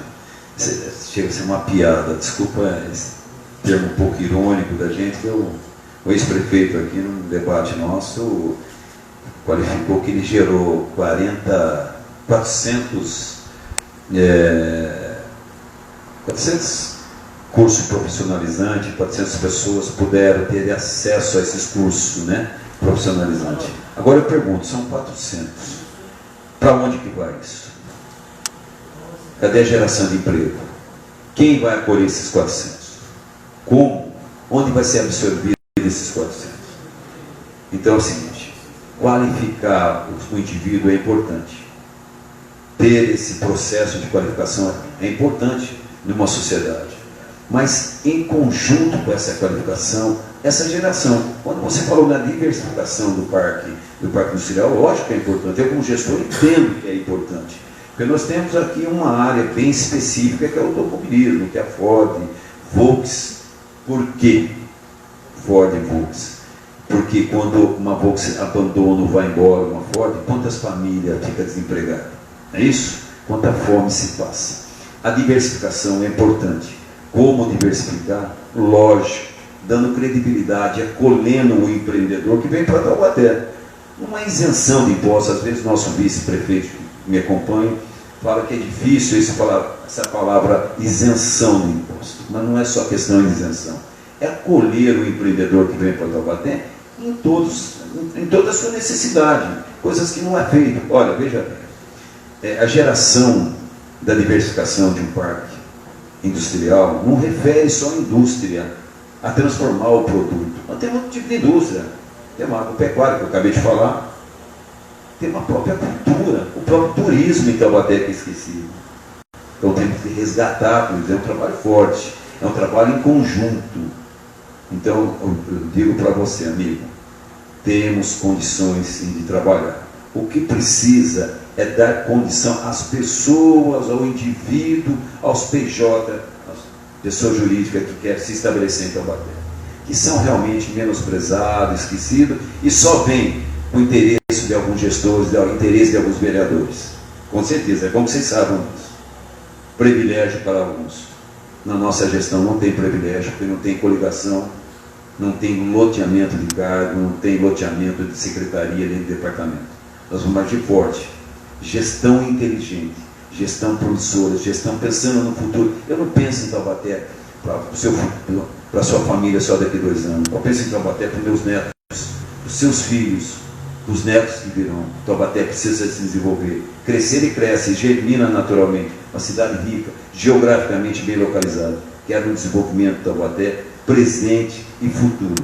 Chega a ser uma piada, desculpa esse termo um pouco irônico da gente, que o ex-prefeito aqui, num debate nosso, qualificou que ele gerou 400 400 cursos profissionalizantes, 400 pessoas puderam ter acesso a esses cursos, né, profissionalizantes. Agora eu pergunto, são 400. Para onde que vai isso? Cadê a geração de emprego? Quem vai acolher esses 400? Como? Onde vai ser absorvido esses 400? Então é o seguinte, qualificar o indivíduo é importante. Ter esse processo de qualificação é importante numa sociedade. Mas em conjunto com essa qualificação, essa geração, quando você falou na diversificação do parque industrial, lógico que é importante. Eu como gestor entendo que é importante. Porque nós temos aqui uma área bem específica que é o automobilismo, que é a Ford, Volks. Por quê Ford e Volks? Porque quando uma Volks abandona ou vai embora, uma Ford, quantas famílias ficam desempregadas? É isso? Quanta fome se passa? A diversificação é importante. Como diversificar? Lógico, dando credibilidade, acolhendo o empreendedor que vem para Taubaté. Uma isenção de impostos, às vezes nosso vice-prefeito que me acompanha, fala que é difícil essa palavra isenção de imposto, mas não é só questão de isenção, é acolher o empreendedor que vem para Taubaté em toda a sua necessidade, coisas que não é feito. Olha, veja bem, a geração da diversificação de um parque industrial não refere só à indústria, a transformar o produto. Nós temos outro tipo de indústria, tem uma agropecuária que eu acabei de falar, tem uma própria cultura, o próprio turismo em Taubaté que é esquecido. Então temos que resgatar, por exemplo, é um trabalho forte, é um trabalho em conjunto. Então eu digo para você, amigo, temos condições sim de trabalhar. O que precisa é dar condição às pessoas, ao indivíduo, aos PJ, às pessoas jurídicas que querem se estabelecer em Taubaté, que são realmente menosprezados, esquecidos, e só vêm o interesse de alguns gestores, o interesse de alguns vereadores. Com certeza, é como vocês sabem disso. Privilégio para alguns. Na nossa gestão não tem privilégio, porque não tem coligação, não tem loteamento de cargo, não tem loteamento de secretaria nem de departamento. Nós vamos agir forte. Gestão inteligente, gestão promissora, gestão pensando no futuro. Eu não penso em Taubaté para a sua família só daqui a 2 anos. Eu penso em Taubaté para os meus netos, para os seus filhos, os netos que virão. Taubaté precisa se desenvolver, crescer e cresce, germina naturalmente. Uma cidade rica, geograficamente bem localizada. Quero um desenvolvimento de Taubaté presente e futuro.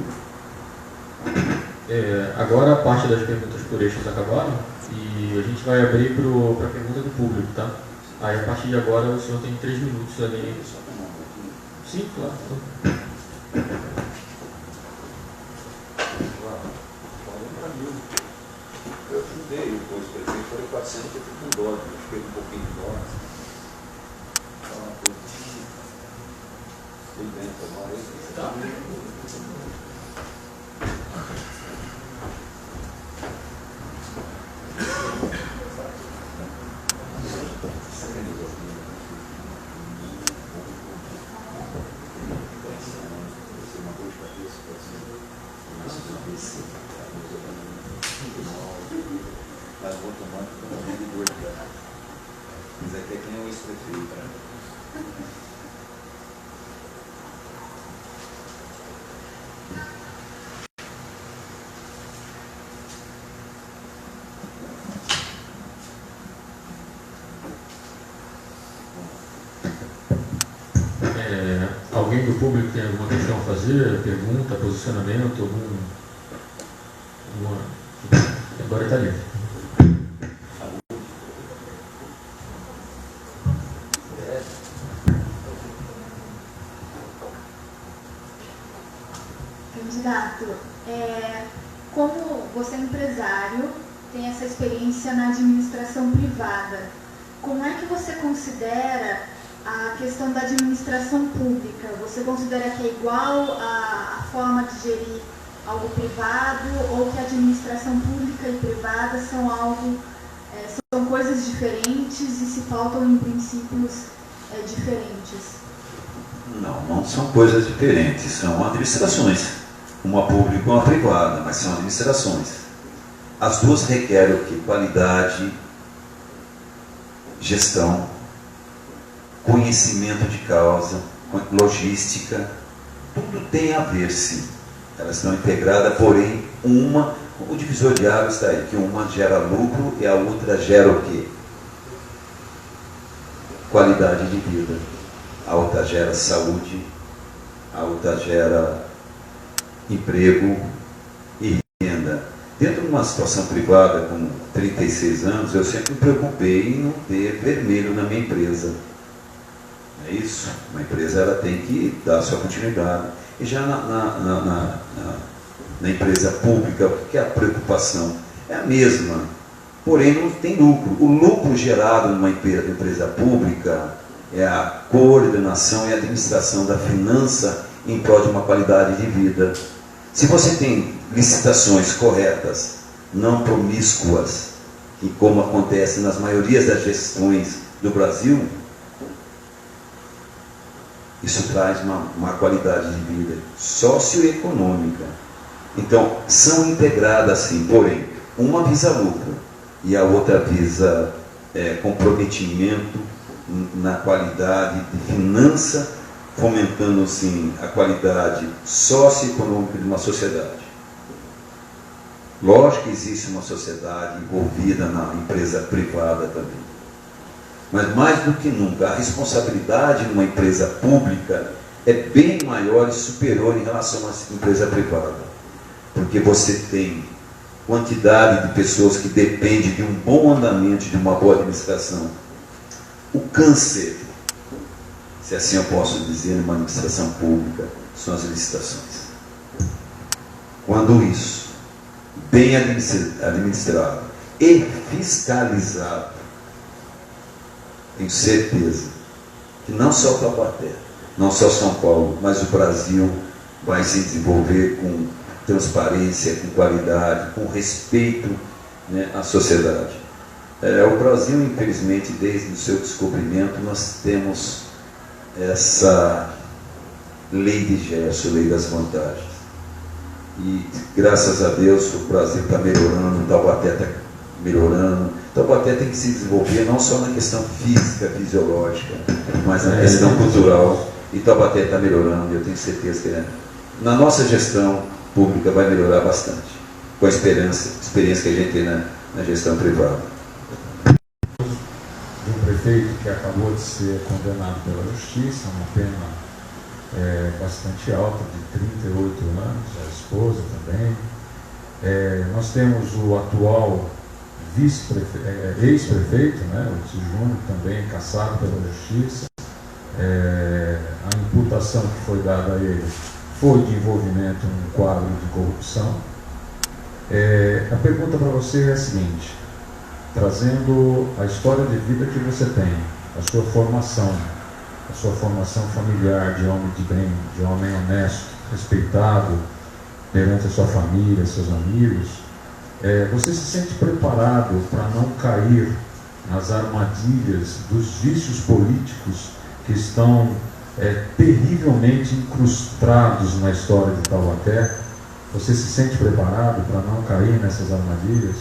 Agora a parte das perguntas por eixos acabaram e a gente vai abrir para a pergunta do público, tá? Aí a partir de agora o senhor tem 3 minutos ali. Sim, claro. Eu ajudei o prefeito, foi 400, eu fiquei com dó, eu fiquei com um pouquinho de dó. Uma coisa bem dentro, agora tá. Mas vou tomar de dor de garrafa. Mas aqui é que nem o ex-prefeito. Alguém do público tem alguma questão a fazer? Pergunta, posicionamento, Agora está livre. Candidato, como você é empresário, tem essa experiência na administração privada, como é que você considera a questão da administração pública? Você considera que é igual a forma de gerir algo privado, ou que a administração pública e privada são coisas diferentes e se pautam em princípios diferentes? Não são coisas diferentes, são administrações. Uma pública e uma privada, mas são administrações. As duas requerem o quê? Qualidade, gestão. conhecimento de causa, logística, tudo tem a ver, sim. Elas estão integradas, porém, o divisor de águas está aí, que uma gera lucro e a outra gera o quê? Qualidade de vida. A outra gera saúde, a outra gera emprego e renda. Dentro de uma situação privada, com 36 anos, eu sempre me preocupei em não ter vermelho na minha empresa. É isso? Uma empresa ela tem que dar sua continuidade. E já na empresa pública, o que é a preocupação? É a mesma, porém não tem lucro. O lucro gerado numa empresa pública é a coordenação e administração da finança em prol de uma qualidade de vida. Se você tem licitações corretas, não promíscuas, e como acontece nas maiorias das gestões do Brasil, isso traz uma qualidade de vida socioeconômica. Então, são integradas sim, porém, uma visa lucro e a outra visa comprometimento na qualidade de finança, fomentando sim a qualidade socioeconômica de uma sociedade. Lógico que existe uma sociedade envolvida na empresa privada também. Mas mais do que nunca, a responsabilidade numa empresa pública é bem maior e superior em relação à empresa privada. Porque você tem quantidade de pessoas que dependem de um bom andamento, de uma boa administração. O câncer, se assim eu posso dizer, numa administração pública, são as licitações. Quando isso, bem administrado e fiscalizado, tenho certeza que não só o Taubaté, não só São Paulo, mas o Brasil vai se desenvolver com transparência, com qualidade, com respeito, né, à sociedade. O Brasil, infelizmente, desde o seu descobrimento, nós temos essa lei de Gerson, lei das vantagens. E, graças a Deus, o Brasil está melhorando, o Taubaté está melhorando. Taubaté tem que se desenvolver não só na questão física, fisiológica, mas na questão cultural. E Taubaté está melhorando, eu tenho certeza que na nossa gestão pública vai melhorar bastante, com a experiência que a gente tem na gestão privada. De um prefeito que acabou de ser condenado pela justiça, uma pena bastante alta, de 38 anos, a esposa também. Nós temos o atual ex-prefeito, né, o Tio Júnior, também cassado pela justiça. A imputação que foi dada a ele foi de envolvimento num quadro de corrupção. A pergunta para você é a seguinte: trazendo a história de vida que você tem, a sua formação familiar de homem de bem, de homem honesto, respeitado perante a sua família, seus amigos, você se sente preparado para não cair nas armadilhas dos vícios políticos que estão terrivelmente incrustados na história de Taubaté? Você se sente preparado para não cair nessas armadilhas?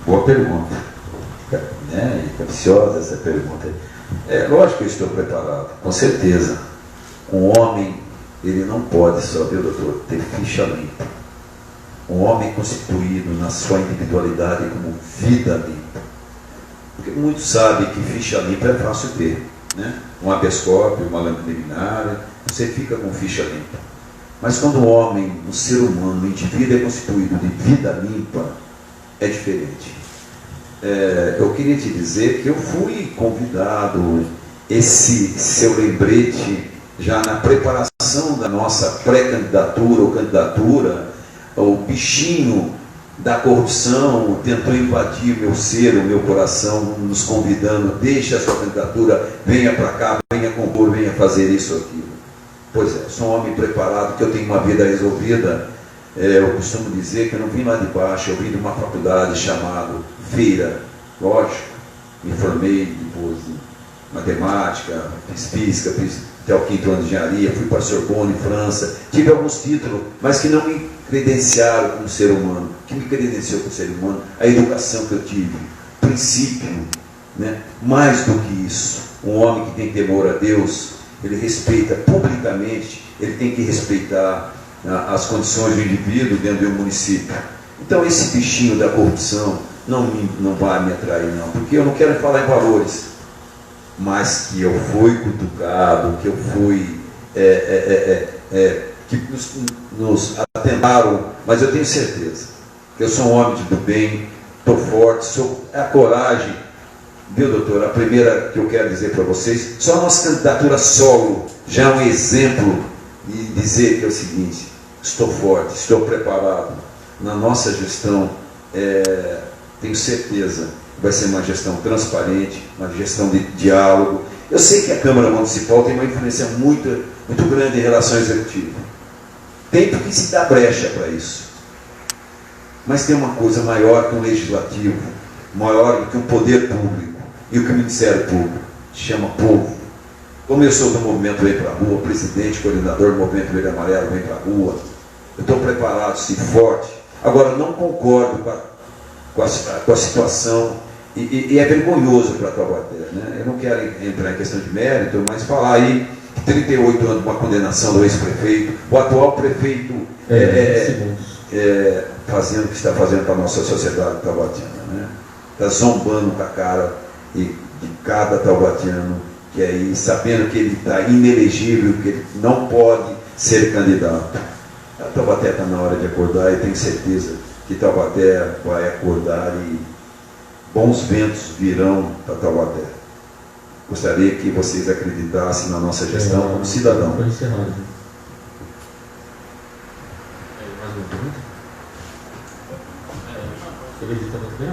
Boa pergunta. Capciosa essa pergunta. Lógico que eu estou preparado, com certeza. Um homem, ele não pode só, viu, doutor, ter ficha limpa. Um homem constituído na sua individualidade como vida limpa. Porque muitos sabem que ficha limpa é fácil ter, né? Um habeas corpus, uma liminar, você fica com ficha limpa. Mas quando o homem, o ser humano, o indivíduo é constituído de vida limpa, é diferente. Eu queria te dizer que eu fui convidado, esse seu lembrete, já na preparação da nossa pré-candidatura ou candidatura, o bichinho da corrupção tentou invadir meu ser, o meu coração, nos convidando: deixe a sua candidatura, venha para cá, venha compor, venha fazer isso ou aquilo. Pois sou um homem preparado, que eu tenho uma vida resolvida. Eu costumo dizer que eu não vim lá de baixo, eu vim de uma faculdade chamada Feira. Lógico, me formei depois em matemática, fiz física, fiz até o 5º ano de engenharia, fui para Sorbonne, França, tive alguns títulos, mas que não me credenciaram como ser humano. O que me credenciou como ser humano? A educação que eu tive, princípio, né? Mais do que isso, um homem que tem temor a Deus, ele respeita publicamente, ele tem que respeitar as condições do indivíduo dentro do município. Então esse bichinho da corrupção não vai me atrair não, porque eu não quero falar em valores, mas que eu fui cutucado, que eu fui que nos atentaram, mas eu tenho certeza que eu sou um homem do bem, estou forte, sou a coragem, viu, doutor? A primeira que eu quero dizer para vocês, só a nossa candidatura solo já é um exemplo de dizer que é o seguinte: estou forte, estou preparado. Na nossa gestão, tenho certeza que vai ser uma gestão transparente, uma gestão de diálogo. Eu sei que a Câmara Municipal tem uma influência muito grande em relação ao Executivo. Tem porque se dá brecha para isso. Mas tem uma coisa maior que o Legislativo, maior que o Poder Público e o que o Ministério Público, chama povo. Como eu sou do Movimento Vem para a Rua, presidente, coordenador do Movimento Verde Amarelo Vem para a Rua, eu estou preparado, sim, forte. Agora, não concordo com a situação, e é vergonhoso para Taubaté, né? Eu não quero entrar em questão de mérito, mas falar aí que 38 anos de uma condenação do ex-prefeito, o atual prefeito fazendo o que está fazendo para a nossa sociedade taubatiana, né? Está zombando com a cara de cada taubatiano, que aí, sabendo que ele está inelegível, que ele não pode ser candidato. A Taubaté está na hora de acordar, e tenho certeza que Taubaté vai acordar e bons ventos virão para Taubaté. Gostaria que vocês acreditassem na nossa gestão como cidadão. Foi encerrado. Mais uma pergunta? Você acredita muito bem?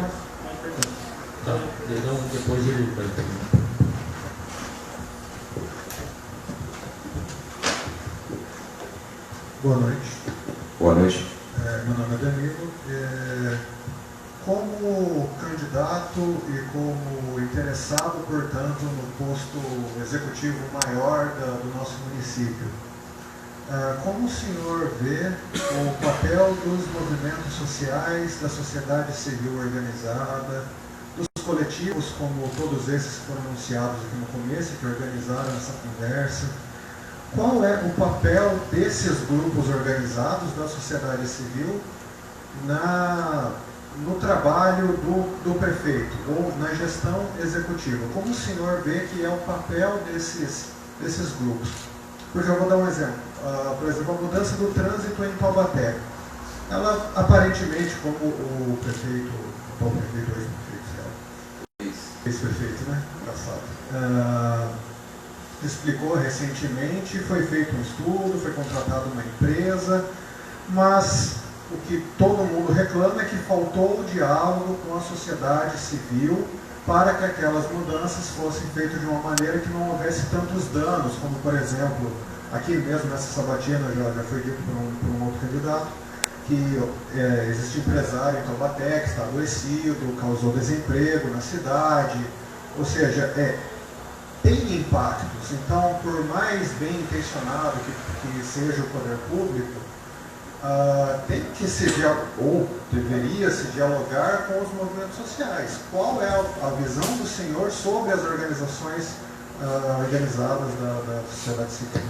Tá. Então, depois ele vai terminar. Boa noite. Boa noite. Meu nome é Danilo. Como candidato e como interessado, portanto, no posto executivo maior do nosso município, como o senhor vê o papel dos movimentos sociais, da sociedade civil organizada, dos coletivos, como todos esses que foram anunciados aqui no começo, que organizaram essa conversa? Qual é o papel desses grupos organizados da sociedade civil no trabalho do prefeito ou na gestão executiva? Como o senhor vê que é o papel desses grupos? Porque eu vou dar um exemplo. Por exemplo, a mudança do trânsito em Taubaté. Ela, aparentemente, como o prefeito, o prefeito, ex-prefeito, né? Engraçado. Explicou recentemente, foi feito um estudo, foi contratada uma empresa, mas o que todo mundo reclama é que faltou o diálogo com a sociedade civil para que aquelas mudanças fossem feitas de uma maneira que não houvesse tantos danos, como, por exemplo, aqui mesmo nessa sabatina já foi dito por um outro candidato, que existe empresário em Taubaté que está adoecido, causou desemprego na cidade, ou seja, tem impactos. Então, por mais bem intencionado que seja o poder público, tem que ou deveria se dialogar com os movimentos sociais. Qual é a visão do senhor sobre as organizações organizadas da sociedade civil?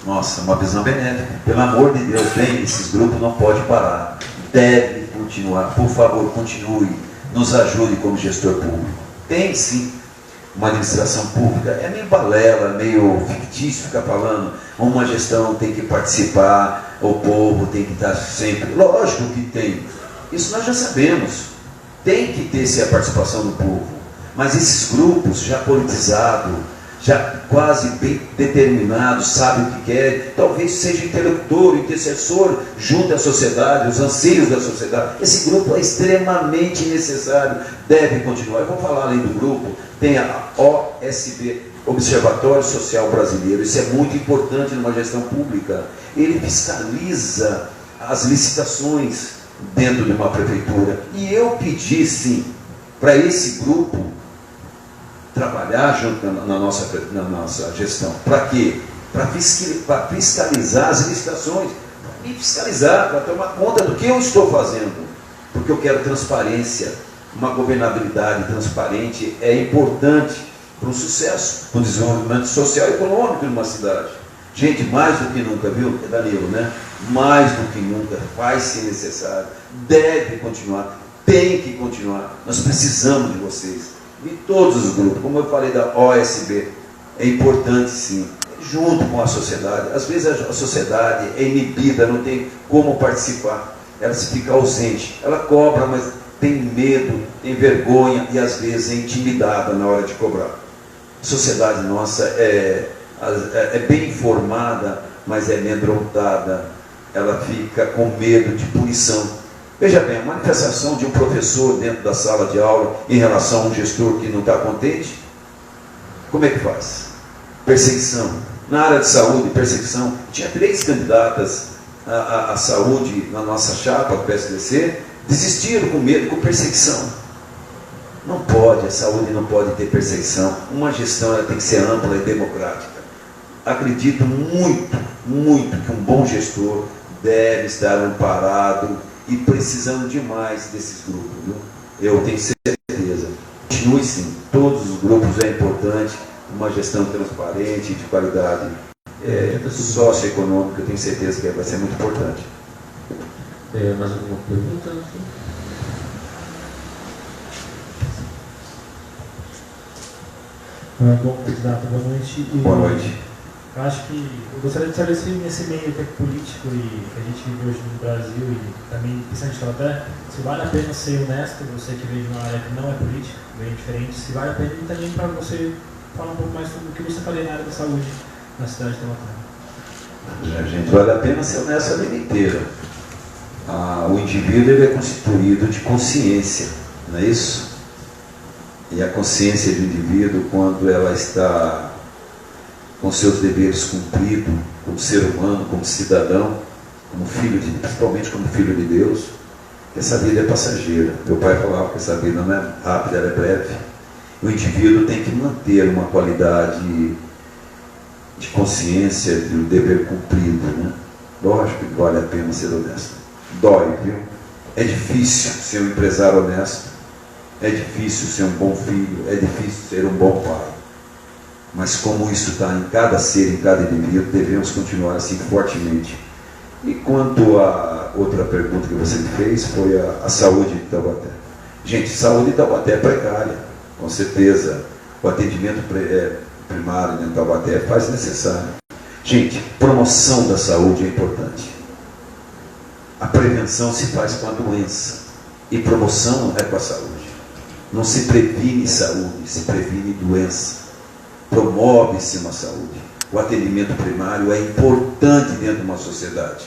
Nossa, uma visão benéfica. Pelo amor de Deus, bem, esses grupos não podem parar. Deve continuar. Por favor, continue. Nos ajude como gestor público. Tem sim uma administração pública. É meio balela, meio fictício ficar falando. Uma gestão tem que participar, o povo tem que estar sempre. Lógico que tem. Isso nós já sabemos. Tem que ter a participação do povo. Mas esses grupos já politizados, já quase bem determinados, sabem o que querem, talvez seja interlocutor, intercessor junto à sociedade, os anseios da sociedade. Esse grupo é extremamente necessário, deve continuar. Eu vou falar além do grupo, tem a OSB, Observatório Social Brasileiro. Isso é muito importante numa gestão pública. Ele fiscaliza as licitações dentro de uma prefeitura. E eu pedi, sim, para esse grupo trabalhar junto na nossa gestão. Para quê? Para fiscalizar as licitações, para me fiscalizar, para tomar conta do que eu estou fazendo. Porque eu quero transparência. uma governabilidade transparente é importante para o sucesso, para o desenvolvimento social e econômico de uma cidade. Gente, mais do que nunca, viu, Danilo, né? Mais do que nunca, faz-se necessário, deve continuar, tem que continuar. Nós precisamos de vocês, de todos os grupos. Como eu falei da OSB, é importante sim, junto com a sociedade. Às vezes a sociedade é inibida, não tem como participar, ela se fica ausente, ela cobra, mas tem medo, tem vergonha e às vezes é intimidada na hora de cobrar. A sociedade nossa é bem informada, mas é amedrontada, ela fica com medo de punição. Veja bem, a manifestação de um professor dentro da sala de aula em relação a um gestor que não está contente, como é que faz? Perseguição. Na área de saúde, perseguição. Tinha 3 candidatas à saúde na nossa chapa do PSDC, desistiram com medo, com perseguição. Não pode, a saúde não pode ter perseguição. Uma gestão ela tem que ser ampla e democrática. Acredito muito, muito que um bom gestor deve estar amparado e precisando demais desses grupos. Viu? Eu tenho certeza. Continue sim, todos os grupos é importante, uma gestão transparente, de qualidade socioeconômica, eu tenho certeza que vai ser muito importante. Mais alguma pergunta? Bom, candidato, boa noite. Boa noite. Eu acho que eu gostaria de saber se nesse meio político que a gente vive hoje no Brasil e também, principalmente até, se vale a pena ser honesto, você que veio de uma área que não é política, bem diferente, se vale a pena e também para você falar um pouco mais sobre o que você faria na área da saúde na cidade de Taubaté. Gente, vale a pena ser honesto a vida inteira. O indivíduo ele é constituído de consciência, não é isso? E a consciência do indivíduo, quando ela está com seus deveres cumpridos, como ser humano, como cidadão, como filho de, principalmente como filho de Deus, que essa vida é passageira. Meu pai falava que essa vida não é rápida, ela é breve. O indivíduo tem que manter uma qualidade de consciência do dever cumprido, né? Lógico que vale a pena ser honesto. Dói, viu? É difícil ser um empresário honesto. É difícil ser um bom filho, é difícil ser um bom pai. Mas como isso está em cada ser, em cada indivíduo, devemos continuar assim fortemente. E quanto à outra pergunta que você me fez, foi a saúde de Taubaté. Gente, saúde de Taubaté é precária, com certeza. O atendimento primário de Taubaté faz necessário. Gente, promoção da saúde é importante. A prevenção se faz com a doença. E promoção é com a saúde. Não se previne saúde, se previne doença. Promove-se uma saúde. O atendimento primário é importante dentro de uma sociedade.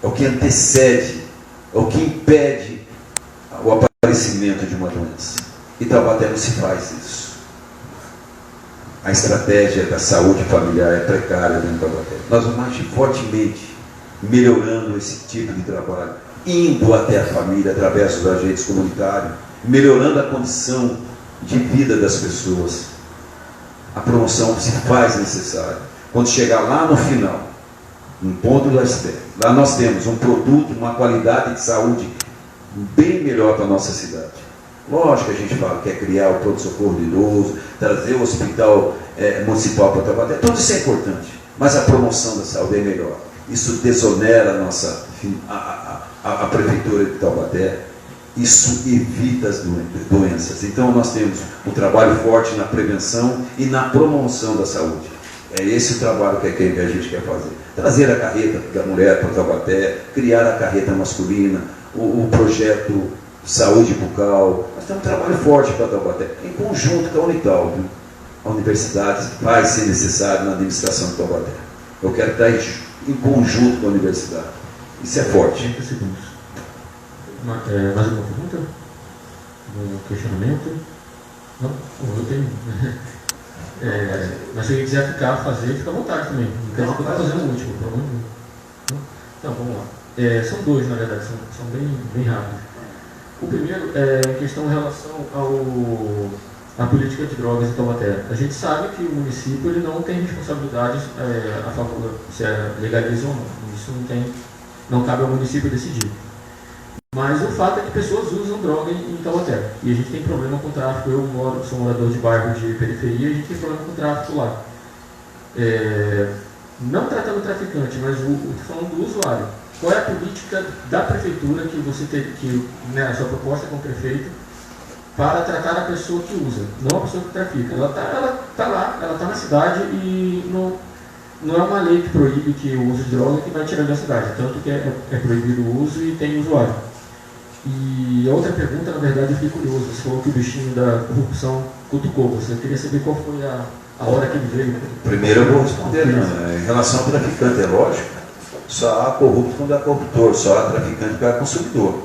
É o que antecede, é o que impede o aparecimento de uma doença. E Taubaté não se faz isso. A estratégia da saúde familiar é precária dentro de Taubaté. Nós vamos agir fortemente, melhorando esse tipo de trabalho, indo até a família através dos agentes comunitários, melhorando a condição de vida das pessoas. A promoção se faz necessária. Quando chegar lá no final, no ponto do iceberg, lá nós temos um produto, uma qualidade de saúde bem melhor para a nossa cidade. Lógico que a gente fala que é criar o pronto-socorro de idoso, trazer o hospital municipal para Taubaté, tudo isso é importante, mas a promoção da saúde é melhor. Isso desonera a prefeitura de Taubaté, isso evita as doenças. Então nós temos um trabalho forte na prevenção e na promoção da saúde. É esse o trabalho que a gente quer fazer. Trazer a carreta da mulher para Taubaté, criar a carreta masculina, o projeto Saúde Bucal. Nós temos um trabalho forte para Taubaté, em conjunto com a Unital. Viu? A universidade vai ser necessária na administração de Taubaté. Eu quero estar em conjunto com a universidade. Isso é forte. 30 segundos. Mais alguma pergunta? Um questionamento? Não? Eu tenho. Mas se ele quiser fica à vontade também. Não quer dizer que eu estou fazendo o último. Não? Então, vamos lá. São dois, na verdade, são bem rápidos. O primeiro é em questão em relação à política de drogas em Taubaté. A gente sabe que o município ele não tem responsabilidades a favor se é legaliza ou não. Isso não cabe ao município decidir. Mas o fato é que pessoas usam droga em Taubaté. e a gente tem problema com o tráfico. Eu sou morador de bairro de periferia e a gente tem problema com o tráfico lá. Não tratando o traficante, mas estou falando do usuário. Qual é a política da prefeitura que você tem, né, a sua proposta com o prefeito, para tratar a pessoa que usa, não a pessoa que trafica? Ela está lá, ela está na cidade e não é uma lei que proíbe que o uso de droga que vai tirar da cidade, tanto que é proibido o uso e tem usuário. E a outra pergunta, na verdade, eu fiquei curioso. Você falou que o bichinho da corrupção cutucou você. Eu queria saber qual foi a hora que ele veio. Primeiro eu vou responder, em relação ao traficante, é lógico, só há corrupto quando há corruptor, só há traficante quando há consumidor.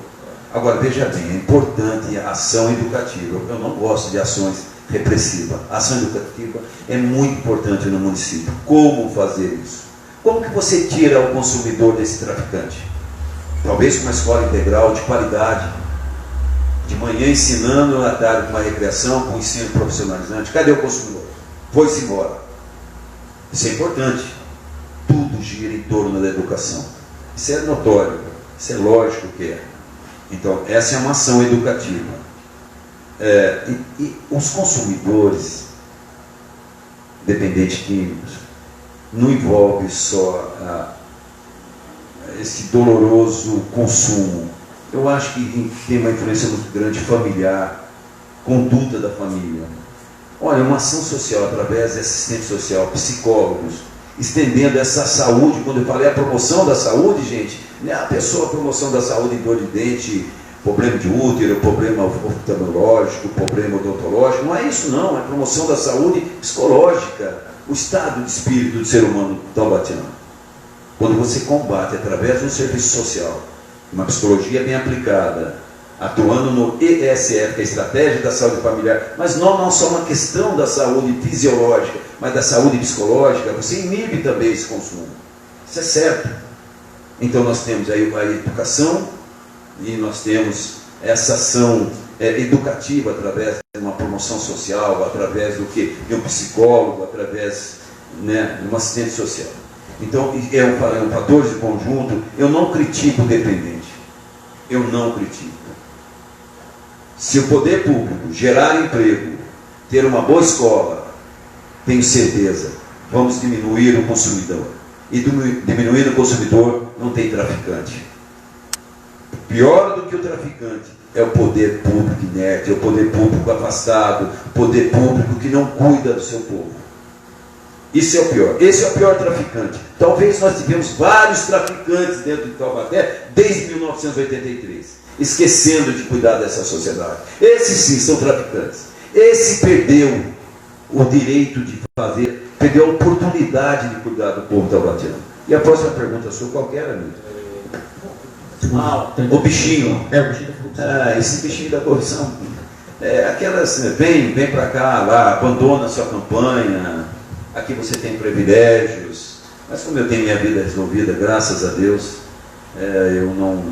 Agora, veja bem, é importante a ação educativa. Eu não gosto de ações repressivas. A ação educativa é muito importante no município. Como fazer isso? Como que você tira o consumidor desse traficante? Talvez com uma escola integral de qualidade, de manhã ensinando, à tarde com uma recreação, com um ensino profissionalizante. Cadê o consumidor? Foi-se embora. Isso é importante. Tudo gira em torno da educação. Isso é notório, isso é lógico que é. Então, essa é uma ação educativa. E os consumidores, dependentes químicos, não envolve só esse doloroso consumo. Eu acho que tem uma influência muito grande familiar, conduta da família. Olha, uma ação social através de assistente social, psicólogos, estendendo essa saúde. Quando eu falei a promoção da saúde, gente, não é a pessoa, a promoção da saúde em dor de dente, problema de útero, problema oftalmológico, problema odontológico, não é isso não, é promoção da saúde psicológica, o estado de espírito do ser humano taubatiano. Quando você combate através de um serviço social, uma psicologia bem aplicada, atuando no ESF, que é a Estratégia da Saúde Familiar, mas não só uma questão da saúde fisiológica, mas da saúde psicológica, você inibe também esse consumo. Isso é certo. Então nós temos aí a educação e nós temos essa ação educativa através de uma promoção social, através do que? De um psicólogo, através, né, de um assistente social. Então é um fator de conjunto. Eu não critico o dependente. Eu não critico. Se o poder público gerar emprego, ter uma boa escola, tenho certeza, vamos diminuir o consumidor. E diminuindo o consumidor, não tem traficante. Pior do que o traficante é o poder público inerte, é o poder público afastado, o poder público que não cuida do seu povo. Isso é o pior. Esse é o pior traficante. Talvez nós tivemos vários traficantes dentro de Taubaté desde 1983, esquecendo de cuidar dessa sociedade. Esses sim são traficantes. Esse perdeu o direito de fazer, perdeu a oportunidade de cuidar do povo taubatiano. E a próxima pergunta sua, qual que era, amigo? O bichinho. O bichinho da corrupção. Esse bichinho da corrupção. Aquelas, vem para cá, lá, abandona a sua campanha, aqui você tem privilégios, mas como eu tenho minha vida resolvida, graças a Deus, eu não...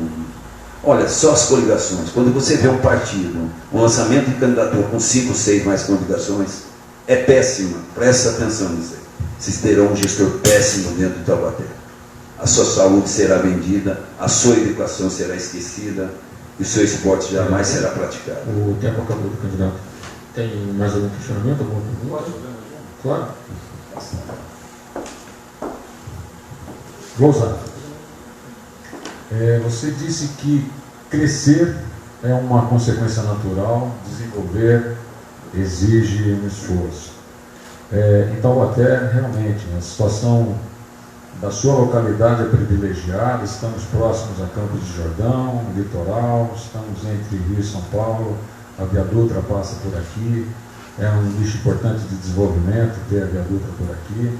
Olha, só as coligações. Quando você vê um partido, um lançamento de candidatura com 5, 6 mais coligações, é péssima. Presta atenção nisso aí. Vocês terão um gestor péssimo dentro de Taubaté. A sua saúde será vendida, a sua educação será esquecida e o seu esporte jamais será praticado. O tempo acabou do candidato. Tem mais algum questionamento? Alguma pergunta? Claro. Vou usar. Você disse que crescer é uma consequência natural, desenvolver exige um esforço. Em Taubaté, realmente, a situação da sua localidade é privilegiada, estamos próximos a Campos de Jordão, litoral, estamos entre Rio e São Paulo, a Via Dutra passa por aqui, é um nicho importante de desenvolvimento ter a Via Dutra por aqui.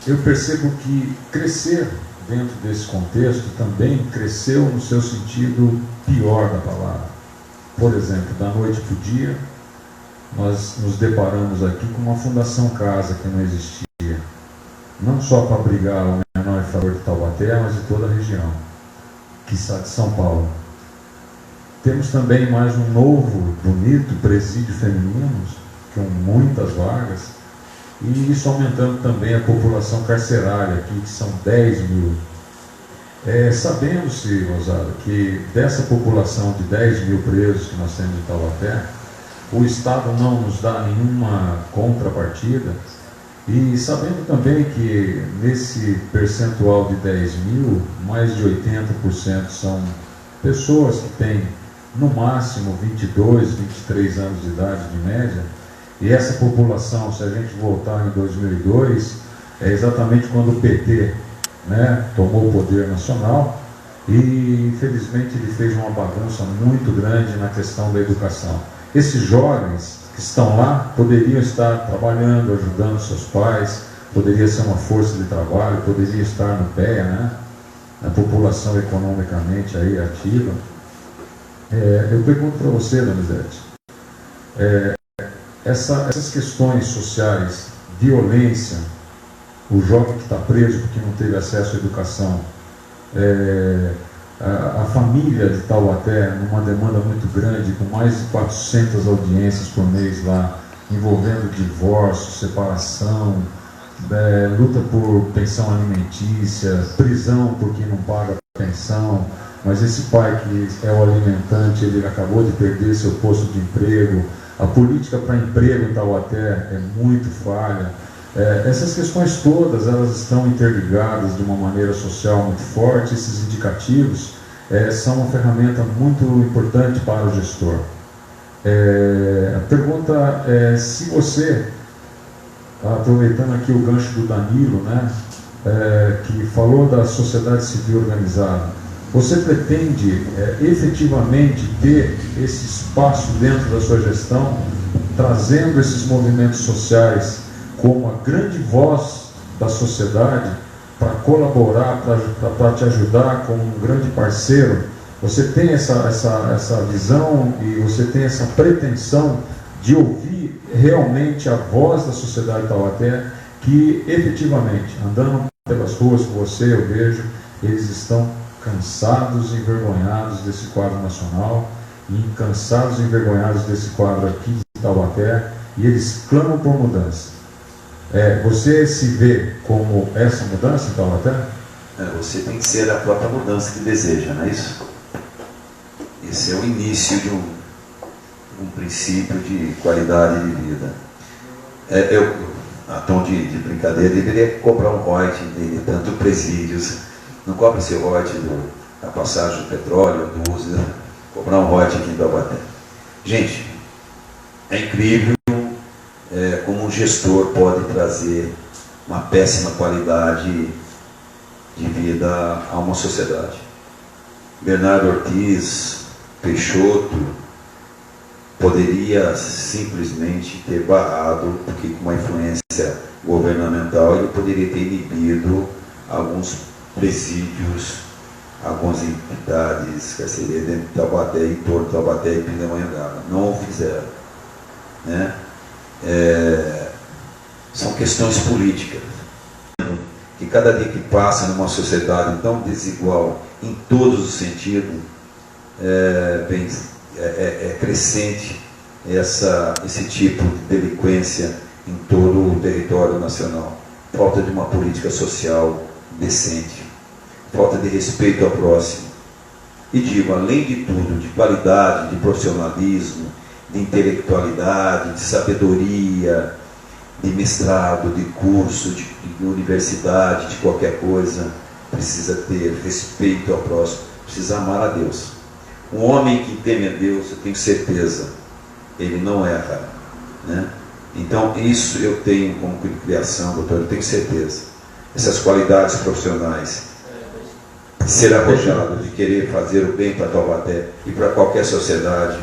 Eu percebo que crescer dentro desse contexto também cresceu no seu sentido pior da palavra. Por exemplo, da noite para o dia, nós nos deparamos aqui com uma Fundação Casa que não existia, não só para abrigar o menor em favor de Taubaté, mas de toda a região, quiçá de São Paulo. Temos também mais um novo, bonito presídio feminino, com muitas vagas, e isso aumentando também a população carcerária aqui, que são 10 mil. Sabendo-se, Rosado, que dessa população de 10 mil presos que nós temos em Taubaté, o Estado não nos dá nenhuma contrapartida, e sabendo também que nesse percentual de 10 mil, mais de 80% são pessoas que têm no máximo 22, 23 anos de idade de média, e essa população, se a gente voltar em 2002, é exatamente quando o PT, né, tomou o poder nacional, e infelizmente ele fez uma bagunça muito grande na questão da educação. Esses jovens que estão lá poderiam estar trabalhando, ajudando seus pais, poderia ser uma força de trabalho, poderia estar no pé, né, a população economicamente aí ativa. Eu pergunto para você, Donizete, essas questões sociais, violência, o jovem que está preso porque não teve acesso à educação, a família de Taubaté, numa demanda muito grande, com mais de 400 audiências por mês lá, envolvendo divórcio, separação, luta por pensão alimentícia, prisão porque não paga pensão, mas esse pai que é o alimentante, ele acabou de perder seu posto de emprego, a política para emprego em Taubaté é muito falha. Essas questões todas, elas estão interligadas de uma maneira social muito forte. Esses indicativos são uma ferramenta muito importante para o gestor. A pergunta é se você, aproveitando aqui o gancho do Danilo, né, que falou da sociedade civil organizada, você pretende efetivamente ter esse espaço dentro da sua gestão, trazendo esses movimentos sociais como a grande voz da sociedade para colaborar, para te ajudar como um grande parceiro? Você tem essa visão e você tem essa pretensão de ouvir realmente a voz da sociedade de Taubaté, que efetivamente, andando pelas ruas com você, eu vejo, eles estão cansados e envergonhados desse quadro nacional, e cansados e envergonhados desse quadro aqui de Taubaté, e eles clamam por mudança. Você se vê como essa mudança em Taubaté? Você tem que ser a própria mudança que deseja, não é isso? Esse é o início de um princípio de qualidade de vida. A tom de brincadeira, deveria cobrar um royalties de tanto presídios. Não cobra esse royalties da passagem do petróleo, do uso, cobrar um royalties aqui em Taubaté. Gente, é incrível como um gestor pode trazer uma péssima qualidade de vida a uma sociedade. Bernardo Ortiz, Peixoto, poderia simplesmente ter barrado, porque com uma influência governamental ele poderia ter inibido alguns presídios, algumas entidades carcereiras dentro de Taubaté, em torno de Taubaté e Pindamonhangaba. Não o fizeram, né? São questões políticas que cada dia que passa numa sociedade tão desigual em todos os sentidos, é crescente esse tipo de delinquência em todo o território nacional. Falta de uma política social decente, falta de respeito ao próximo. E digo, além de tudo, de qualidade, de profissionalismo, de intelectualidade, de sabedoria, de mestrado, de curso, de universidade, de qualquer coisa, precisa ter respeito ao próximo, precisa amar a Deus. Um homem que teme a Deus, eu tenho certeza, ele não erra, né? Então, isso eu tenho como criação, doutor, eu tenho certeza. Essas qualidades profissionais, de ser arrojado, de querer fazer o bem para Taubaté e para qualquer sociedade,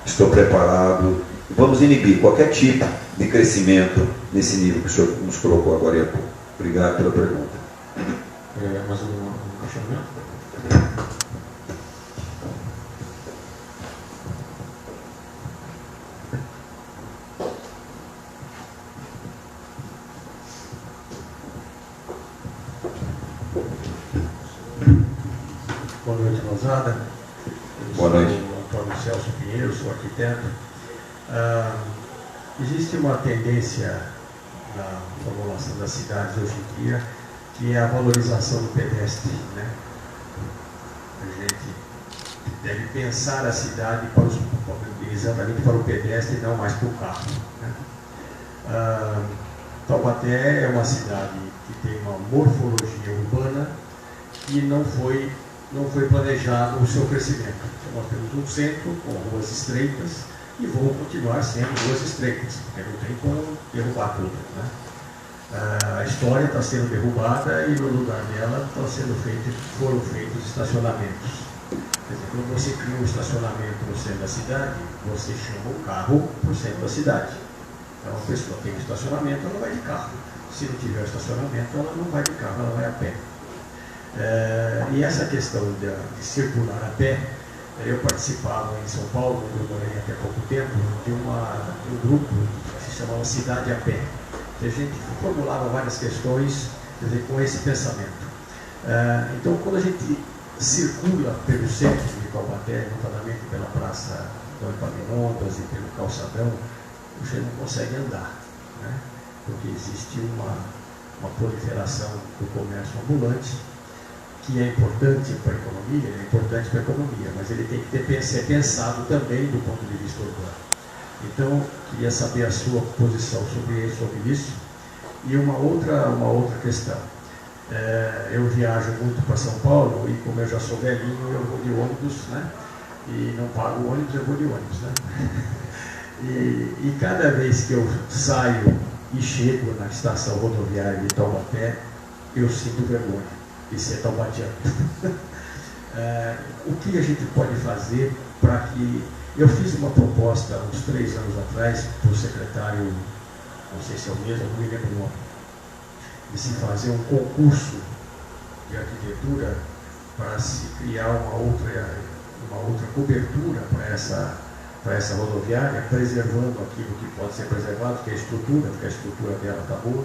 estou preparado. Vamos inibir qualquer tipo de crescimento nesse nível que o senhor nos colocou agora há pouco. Obrigado pela pergunta. Mais um questionamento? Boa noite, Rosada. Boa noite. Sou Antônio Celso Pinheiro, sou arquiteto. Existe uma tendência na formulação das cidades hoje em dia, que é a valorização do pedestre, né? A gente deve pensar a cidade exatamente para o pedestre e não mais para o carro, né? Taubaté é uma cidade que tem uma morfologia urbana que não foi planejado o seu crescimento. Então, nós temos um centro com ruas estreitas e vão continuar sendo ruas estreitas, porque não tem como derrubar tudo, né? A história está sendo derrubada e no lugar dela foram feitos estacionamentos. Quer dizer, quando você cria um estacionamento no centro da cidade, você chama o carro para o centro da cidade. Então, a pessoa tem um estacionamento, ela vai de carro. Se não tiver estacionamento, ela não vai de carro, ela vai a pé. E essa questão de circular a pé, eu participava em São Paulo, onde eu morei até pouco tempo, de um grupo que se chamava Cidade a Pé. Que a gente formulava várias questões, quer dizer, com esse pensamento. Então, quando a gente circula pelo centro de Taubaté, notadamente pela Praça do Epaminondas e pelo calçadão, você não consegue andar, né? Porque existe uma proliferação do comércio ambulante, que é importante para a economia, mas ele tem que ser pensado também do ponto de vista urbano. Então, queria saber a sua posição sobre isso. E uma outra questão. Eu viajo muito para São Paulo e, como eu já sou velhinho, eu vou de ônibus, né? E não pago o ônibus, eu vou de ônibus, né? E cada vez que eu saio e chego na estação rodoviária de Taubaté, eu sinto vergonha de ser taubatiano. O que a gente pode fazer para que... Eu fiz uma proposta uns 3 anos atrás para o secretário, não sei se é o mesmo, não me lembro o nome, de se fazer um concurso de arquitetura para se criar uma outra cobertura para essa rodoviária, preservando aquilo que pode ser preservado, que é a estrutura, porque a estrutura dela está boa.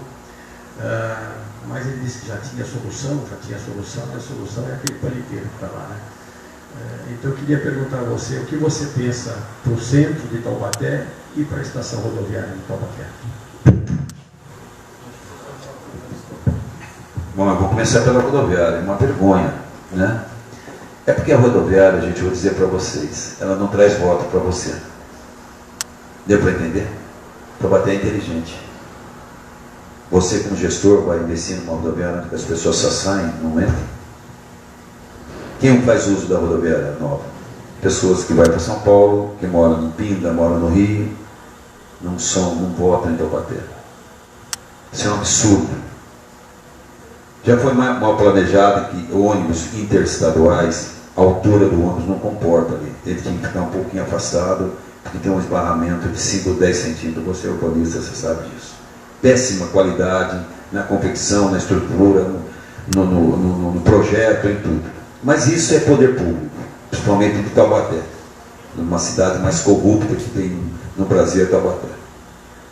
Mas ele disse que já tinha solução, e a solução é aquele paliteiro que está lá, né? Então eu queria perguntar a você o que você pensa para o centro de Taubaté e para a estação rodoviária de Taubaté. Bom, eu vou começar pela rodoviária, é uma vergonha, né? É porque a rodoviária, gente, eu vou dizer para vocês, ela não traz voto para você. Deu para entender? Taubaté é inteligente. Você, como gestor, vai investir numa rodoviária onde as pessoas só saem, não entram? Quem faz uso da rodoviária nova? Pessoas que vão para São Paulo, que moram em Pinda, moram no Rio, não votam em Taubaté. Isso é um absurdo. Já foi mal planejado que ônibus interestaduais, a altura do ônibus não comporta ali. Ele tinha que ficar um pouquinho afastado, porque tem um esbarramento de 5 ou 10 centímetros. Você é urbanista, você sabe disso. Péssima qualidade na confecção, na estrutura, no projeto, em tudo. Mas isso é poder público, principalmente de Taubaté, uma cidade mais corrupta que tem no Brasil é Taubaté,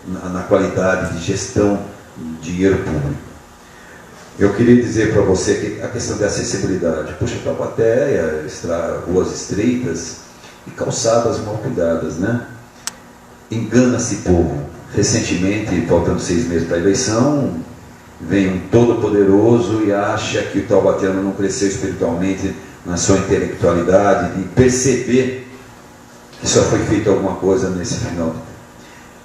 na qualidade de gestão de dinheiro público. Eu queria dizer para você que a questão da acessibilidade, puxa, Taubaté, ruas estreitas e calçadas mal cuidadas, né? Engana-se povo. Recentemente, faltando 6 meses para a eleição, vem um todo-poderoso e acha que o taubateano não cresceu espiritualmente na sua intelectualidade, de perceber que só foi feita alguma coisa nesse final.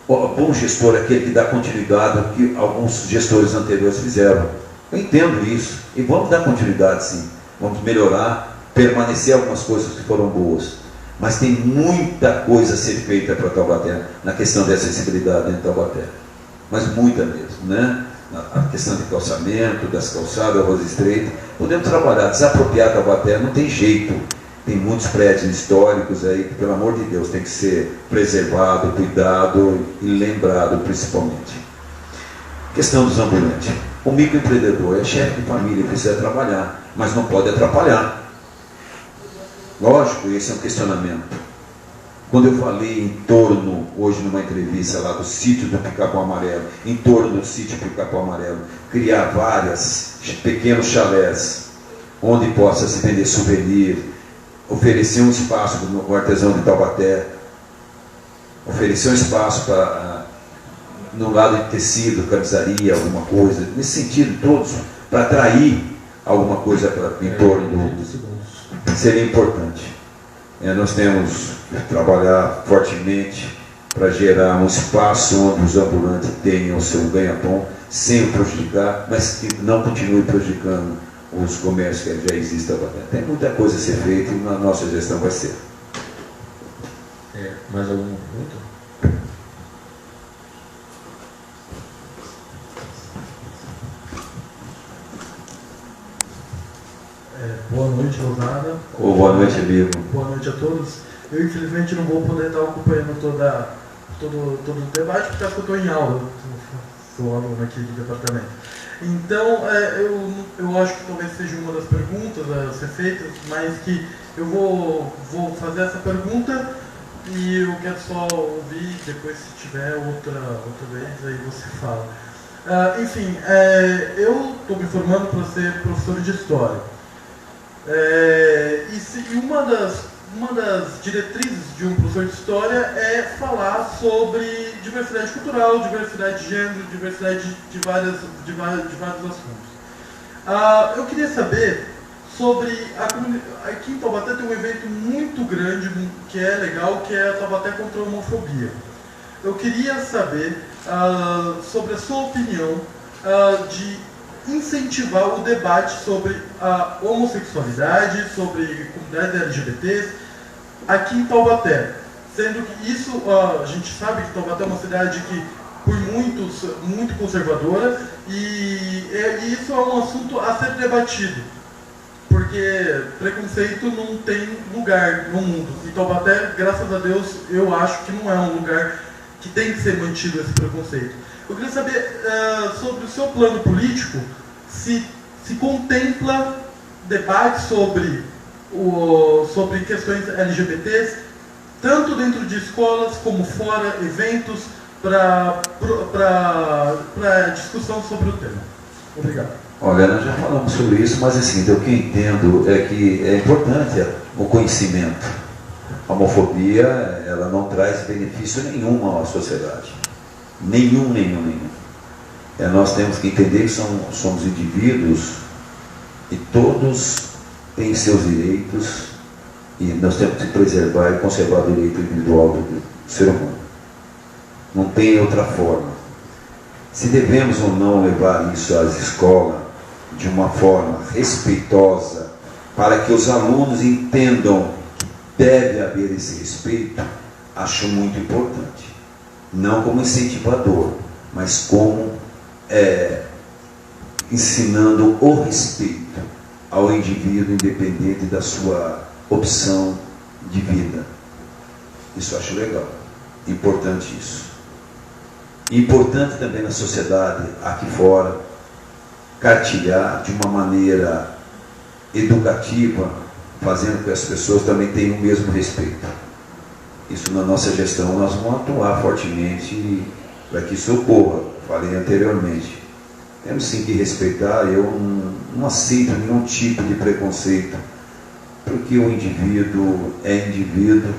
O bom gestor é aquele que dá continuidade ao que alguns gestores anteriores fizeram. Eu entendo isso, e vamos dar continuidade sim, vamos melhorar, permanecer algumas coisas que foram boas, mas tem muita coisa a ser feita para Taubaté, na questão de acessibilidade em Taubaté, mas muita mesmo, né? A questão de calçamento, das calçadas, ruas estreitas, podemos trabalhar, desapropriar Taubaté, não tem jeito, tem muitos prédios históricos aí que, pelo amor de Deus, tem que ser preservado, cuidado e lembrado principalmente. Questão dos ambulantes. O microempreendedor é chefe de família, precisa trabalhar, mas não pode atrapalhar. Lógico, esse é um questionamento. Quando eu falei em torno, hoje numa entrevista lá do sítio do Pica-Pau Amarelo, em torno do sítio Pica-Pau Amarelo, criar vários pequenos chalés, onde possa se vender souvenir, oferecer um espaço para o artesão de Taubaté, oferecer um espaço para... no lado de tecido, camisaria, alguma coisa, nesse sentido todos, para atrair alguma coisa em torno do... Seria importante. Nós temos que trabalhar fortemente para gerar um espaço onde os ambulantes tenham o seu ganha-pão, sem prejudicar, mas que não continue prejudicando os comércios que já existem. Tem muita coisa a ser feita e na nossa gestão vai ser. Mais alguma pergunta? Boa noite, Rosada. Boa noite, amigo. Boa noite a todos. Eu, infelizmente, não vou poder estar acompanhando todo o debate, porque eu estou em aula. Sou aluno aqui do departamento. Então, eu acho que talvez seja uma das perguntas a ser feitas, mas que eu vou fazer essa pergunta e eu quero só ouvir, depois se tiver outra vez, aí você fala. Enfim, eu estou me formando para ser professor de História. E uma das diretrizes de um professor de História é falar sobre diversidade cultural, diversidade de gênero, diversidade de vários assuntos. Eu queria saber sobre aqui em Taubaté tem um evento muito grande que é legal, que é a Taubaté contra a Homofobia. Eu queria saber sobre a sua opinião de incentivar o debate sobre a homossexualidade, sobre comunidades LGBTs aqui em Taubaté. Sendo que isso, a gente sabe que Taubaté é uma cidade que, por muitos, muito conservadora, e isso é um assunto a ser debatido. Porque preconceito não tem lugar no mundo. E Taubaté, graças a Deus, eu acho que não é um lugar que tem que ser mantido esse preconceito. Eu queria saber sobre o seu plano político, se contempla debate sobre questões LGBTs, tanto dentro de escolas como fora, eventos, para discussão sobre o tema. Obrigado. Olha, nós já falamos sobre isso, mas assim, o que eu entendo é que é importante o conhecimento. A homofobia, ela não traz benefício nenhum à sociedade. Nenhum. Nós temos que entender que somos indivíduos e todos têm seus direitos e nós temos que preservar e conservar o direito individual do ser humano. Não tem outra forma. Se devemos ou não levar isso às escolas de uma forma respeitosa, para que os alunos entendam que deve haver esse respeito, acho muito importante. Não como incentivador, mas como ensinando o respeito ao indivíduo independente da sua opção de vida. Isso eu acho legal. Importante isso. Importante também na sociedade, aqui fora, cartilhar de uma maneira educativa, fazendo com que as pessoas também tenham o mesmo respeito. Isso na nossa gestão nós vamos atuar fortemente para que isso ocorra, falei anteriormente. Temos sim que respeitar, eu não aceito nenhum tipo de preconceito, porque o indivíduo é indivíduo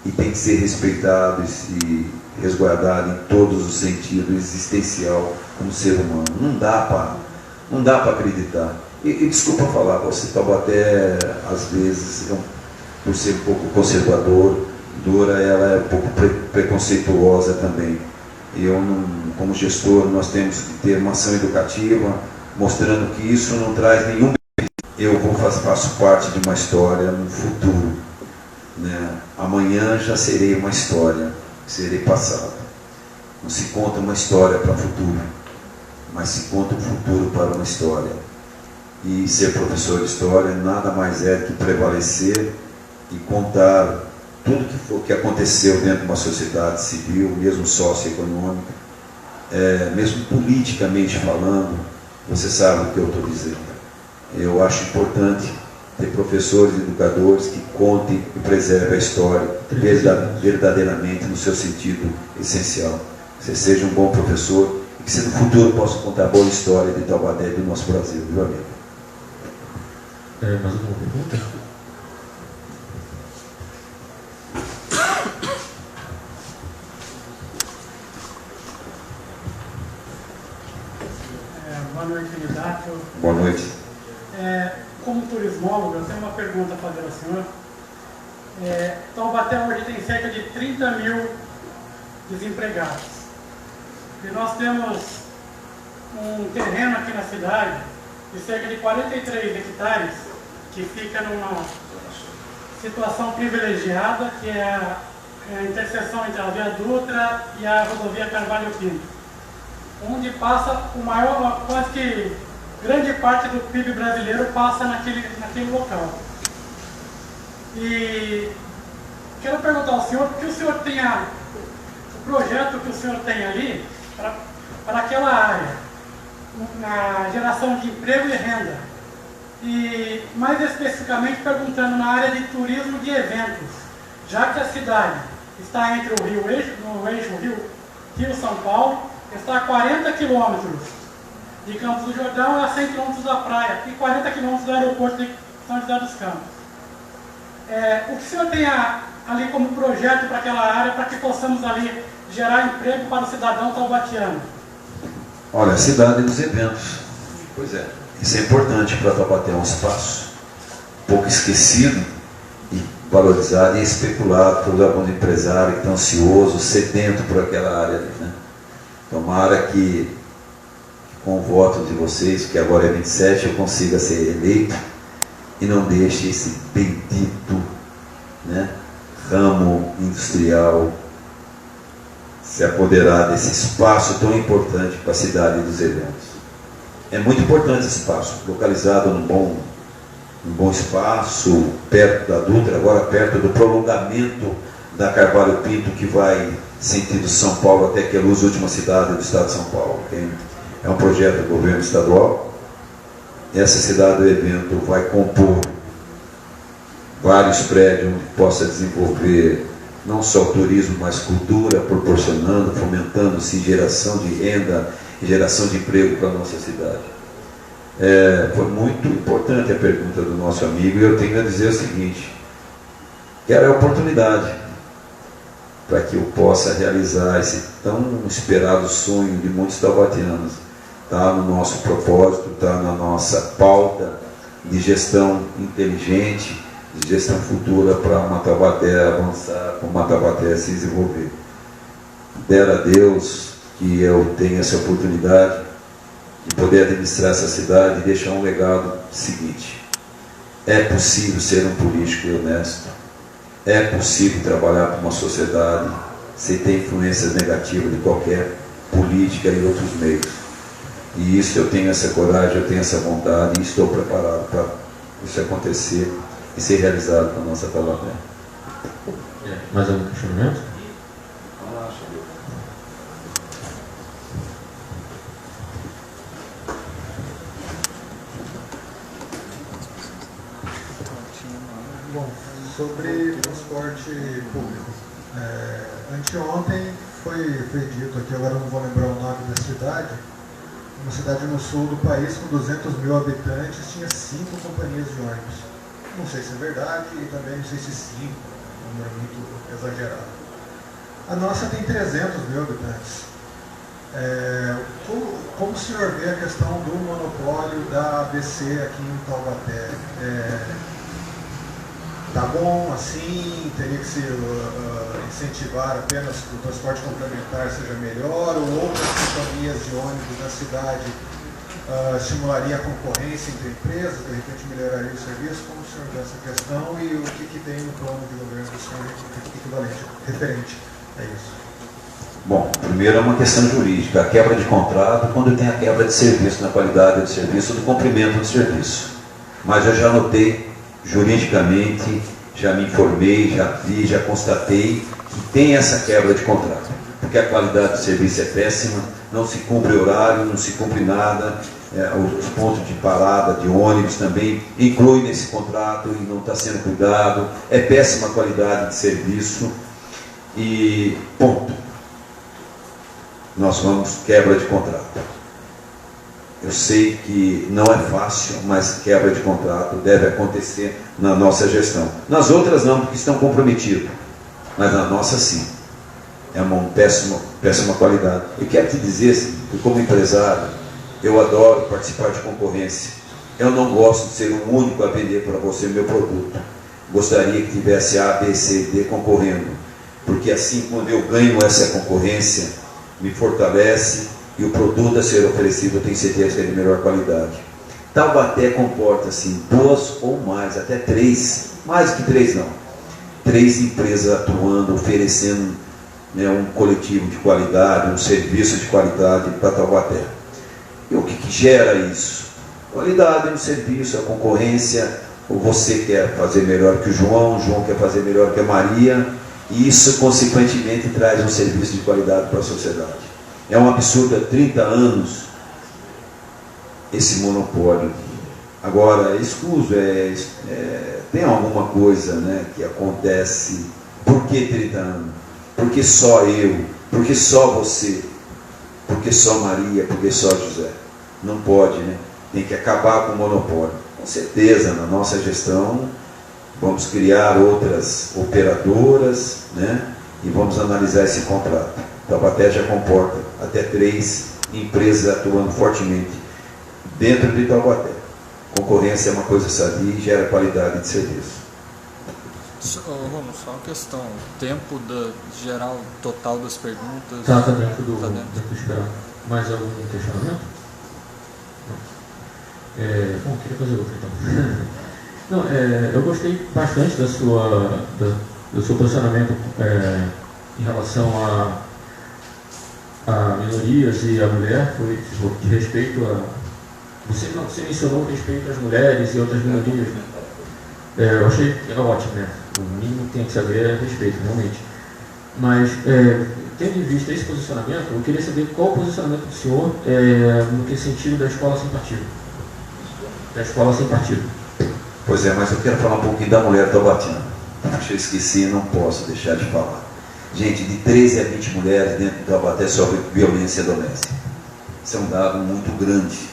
e tem que ser respeitado e resguardado em todos os sentidos, existencial como ser humano. Não dá para acreditar. E desculpa falar, você Taubaté, às vezes, por ser um pouco conservadora, ela é um pouco preconceituosa também. Eu, como gestor, nós temos que ter uma ação educativa, mostrando que isso não traz nenhum benefício. Eu faço parte de uma história no futuro. Né? Amanhã já serei uma história, serei passado. Não se conta uma história para o futuro, mas se conta um futuro para uma história. E ser professor de história nada mais é do que prevalecer e contar tudo que aconteceu dentro de uma sociedade civil, mesmo socioeconômica, mesmo politicamente falando. Você sabe o que eu estou dizendo. Eu acho importante ter professores e educadores que contem e preservem a história verdadeiramente no seu sentido essencial. Que você seja um bom professor e que você no futuro possa contar a boa história de Taubaté e do nosso Brasil, viu, amigo? Mais alguma pergunta? Boa noite, candidato. Boa noite. Como turismólogo, eu tenho uma pergunta a fazer ao senhor. Taubaté hoje tem cerca de 30 mil desempregados. E nós temos um terreno aqui na cidade de cerca de 43 hectares que fica numa situação privilegiada, que é a interseção entre a Via Dutra e a rodovia Carvalho Pinto, onde passa o maior, quase que grande parte do PIB brasileiro passa naquele local. E quero perguntar ao senhor, porque o senhor tem o projeto que o senhor tem ali para aquela área, na geração de emprego e renda, e mais especificamente perguntando na área de turismo de eventos, já que a cidade está entre no eixo Rio-São Paulo, está a 40 quilômetros de Campos do Jordão e a 100 quilômetros da praia e 40 quilômetros do aeroporto de São José dos Campos. O que o senhor tem ali como projeto para aquela área, para que possamos ali gerar emprego para o cidadão taubatiano? Olha, a cidade dos eventos. Pois é, isso é importante para Taubaté, um espaço pouco esquecido e valorizado e especulado por alguns empresários que estão ansiosos, sedentos por aquela área ali, né? Tomara que, com o voto de vocês, que agora é 27, eu consiga ser eleito e não deixe esse bendito, né, ramo industrial se apoderar desse espaço tão importante para a cidade dos eventos. É muito importante esse espaço, localizado num bom espaço, perto da Dutra, agora perto do prolongamento da Carvalho Pinto, que vai sentido São Paulo até Queluz, última cidade do estado de São Paulo. É um projeto do governo estadual. Essa cidade do evento vai compor vários prédios onde possa desenvolver não só turismo, mas cultura, proporcionando, fomentando-se geração de renda e geração de emprego para a nossa cidade. Foi muito importante a pergunta do nosso amigo, e eu tenho a dizer o seguinte: quero a oportunidade para que eu possa realizar esse tão esperado sonho de muitos taubatianos. Está no nosso propósito, está na nossa pauta de gestão inteligente, de gestão futura para uma Taubaté avançar, para uma Taubaté se desenvolver. Dera a Deus que eu tenha essa oportunidade de poder administrar essa cidade e deixar um legado seguinte: é possível ser um político honesto, é possível trabalhar para uma sociedade sem ter influências negativas de qualquer política e outros meios. E isso eu tenho essa coragem, eu tenho essa vontade e estou preparado para isso acontecer e ser realizado com a nossa Taubaté. Mais algum questionamento? Bom, sobre transporte público. Anteontem foi dito aqui, agora não vou lembrar o nome da cidade, uma cidade no sul do país com 200 mil habitantes, tinha 5 companhias de ônibus. Não sei se é verdade e também não sei se 5 é um número muito exagerado. A nossa tem 300 mil habitantes. Como o senhor vê a questão do monopólio da ABC aqui em Taubaté? Tá bom assim? Teria que se incentivar apenas que o transporte complementar seja melhor, ou outras companhias de ônibus na cidade estimularia a concorrência entre empresas, de repente melhoraria o serviço? Como o senhor vê essa questão e o que tem no plano de governo do senhor equivalente, referente a isso? Bom, primeiro é uma questão jurídica, a quebra de contrato quando tem a quebra de serviço, na qualidade do serviço, do cumprimento do serviço. Mas eu já notei juridicamente, já me informei, já vi, já constatei que tem essa quebra de contrato, porque a qualidade do serviço é péssima, não se cumpre horário, não se cumpre nada, os pontos de parada de ônibus também incluem nesse contrato e não está sendo cuidado, é péssima a qualidade de serviço e ponto. Nós vamos quebra de contrato. Eu sei que não é fácil, mas quebra de contrato deve acontecer na nossa gestão. Nas outras não, porque estão comprometidos, mas na nossa sim. É uma péssima qualidade. Eu quero te dizer que como empresário, eu adoro participar de concorrência. Eu não gosto de ser o único a vender para você o meu produto. Gostaria que tivesse A, B, C, D concorrendo, porque assim, quando eu ganho essa concorrência, me fortalece e o produto a ser oferecido eu tenho certeza que é de melhor qualidade. Taubaté comporta-se em 2 ou mais, até 3, mais que 3 não, 3 empresas atuando, oferecendo, né, um coletivo de qualidade, um serviço de qualidade para Taubaté. E o que gera isso? Qualidade no serviço, a concorrência. Você quer fazer melhor que o João quer fazer melhor que a Maria, e isso consequentemente traz um serviço de qualidade para a sociedade. É um absurdo, há 30 anos esse monopólio. Agora, escuso, tem alguma coisa, né, que acontece. Por que 30 anos? Por que só eu? Por que só você? Por que só Maria? Por que só José? Não pode, né? Tem que acabar com o monopólio. Com certeza, na nossa gestão, vamos criar outras operadoras, né? E vamos analisar esse contrato. Taubaté já comporta até 3 empresas atuando fortemente dentro de Taubaté. Concorrência é uma coisa sadia e gera qualidade de serviço. Romulo, só uma questão. O tempo geral total das perguntas... Está dentro do esperado. Mais algum questionamento? Bom, queria fazer outro então. Não, eu gostei bastante do seu posicionamento em relação a minorias e a mulher, foi de respeito a... Você mencionou respeito às mulheres e outras minorias, né? Eu achei ótimo, né? O mínimo que tem que saber é respeito, realmente. Mas, tendo em vista esse posicionamento, eu queria saber qual o posicionamento do senhor no que sentido da escola sem partido. Da escola sem partido. Pois é, mas eu quero falar um pouquinho da mulher taubatina. Acho que eu esqueci e não posso deixar de falar. Gente, de 13 a 20 mulheres dentro do Taubaté sofrem violência doméstica. Isso é um dado muito grande.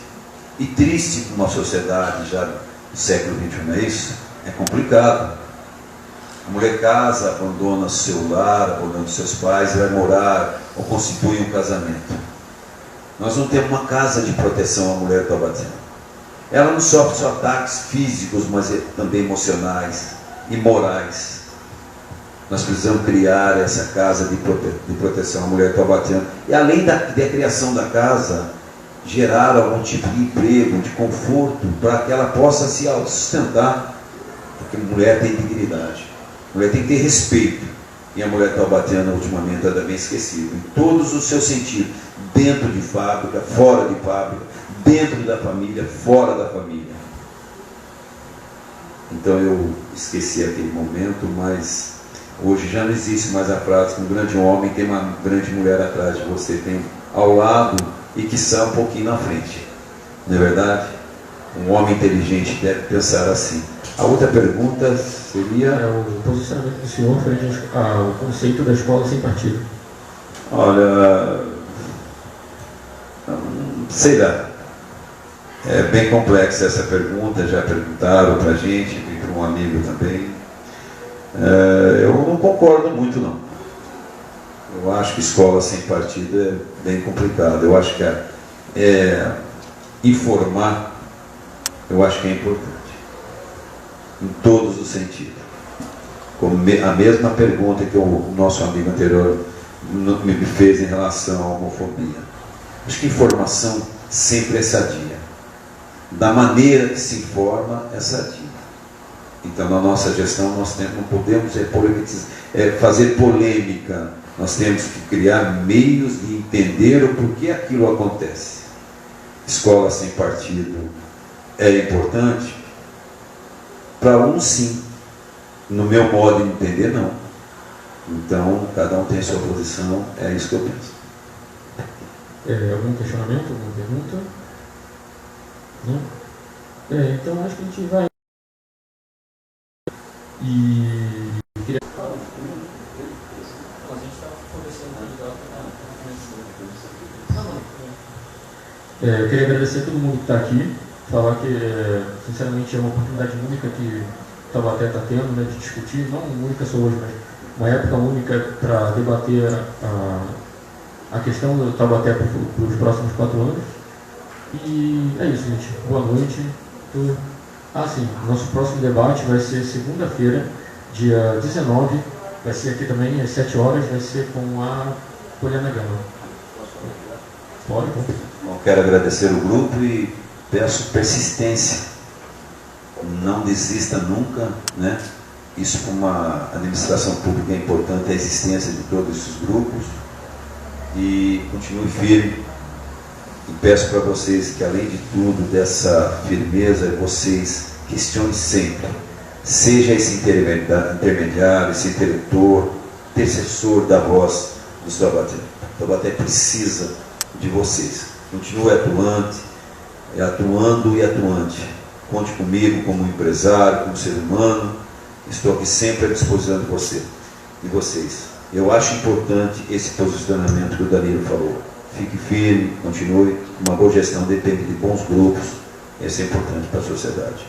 E triste para uma sociedade já do século XXI, não é isso? É complicado. A mulher casa, abandona seu lar, abandona seus pais, vai morar ou constitui um casamento. Nós não temos uma casa de proteção à mulher taubatina. Ela não sofre só ataques físicos, mas também emocionais e morais. Nós precisamos criar essa casa de proteção à mulher taubatiana. E além da criação da casa, gerar algum tipo de emprego, de conforto, para que ela possa se autossustentar. Porque a mulher tem dignidade. A mulher tem que ter respeito. E a mulher taubatiana, ultimamente, ela é bem esquecida. Em todos os seus sentidos. Dentro de fábrica, fora de fábrica, dentro da família, fora da família. Então eu esqueci aquele momento, mas hoje já não existe mais a frase que um grande homem tem uma grande mulher atrás de você, tem ao lado e que está um pouquinho na frente. Não é verdade? Um homem inteligente deve pensar assim. A outra pergunta seria... o posicionamento do senhor frente ao conceito da escola sem partido. Olha, sei lá. É bem complexa essa pergunta, já perguntaram para a gente, e para um amigo também. Eu não concordo muito, não. Eu acho que escola sem partido é bem complicado. Eu acho que informar, eu acho que é importante. Em todos os sentidos. Como a mesma pergunta que o nosso amigo anterior me fez em relação à homofobia. Acho que informação sempre é sadia. Da maneira que se informa, é sadia. Então, na nossa gestão, nós não podemos fazer polêmica. Nós temos que criar meios de entender o porquê aquilo acontece. Escola sem partido é importante? Para um, sim. No meu modo de entender, não. Então, cada um tem a sua posição, é isso que eu penso. Algum questionamento, alguma pergunta? Não? Então acho que a gente vai. Queria... A gente estava conversando eu queria agradecer a todo mundo que está aqui, falar que sinceramente é uma oportunidade única que Taubaté está tendo, né, de discutir, não única só hoje, mas uma época única para debater a questão do Taubaté para os próximos 4 anos. E é isso, gente. Boa noite. Sim, nosso próximo debate vai ser segunda-feira, dia 19, vai ser aqui também às 7 horas, vai ser com a Poliana Gama. Pode? Bom, quero agradecer o grupo e peço persistência. Não desista nunca, né? Isso para uma administração pública é importante, a existência de todos esses grupos. E continue firme. E peço para vocês que, além de tudo, dessa firmeza, vocês questionem sempre. Seja esse intermediário, esse interlocutor, intercessor da voz dos Taubaté. Taubaté precisa de vocês. Continue atuante, atuando e atuante. Conte comigo como empresário, como ser humano. Estou aqui sempre à disposição de vocês. Eu acho importante esse posicionamento que o Danilo falou. Fique firme, continue. Uma boa gestão depende de bons grupos. Isso é importante para a sociedade.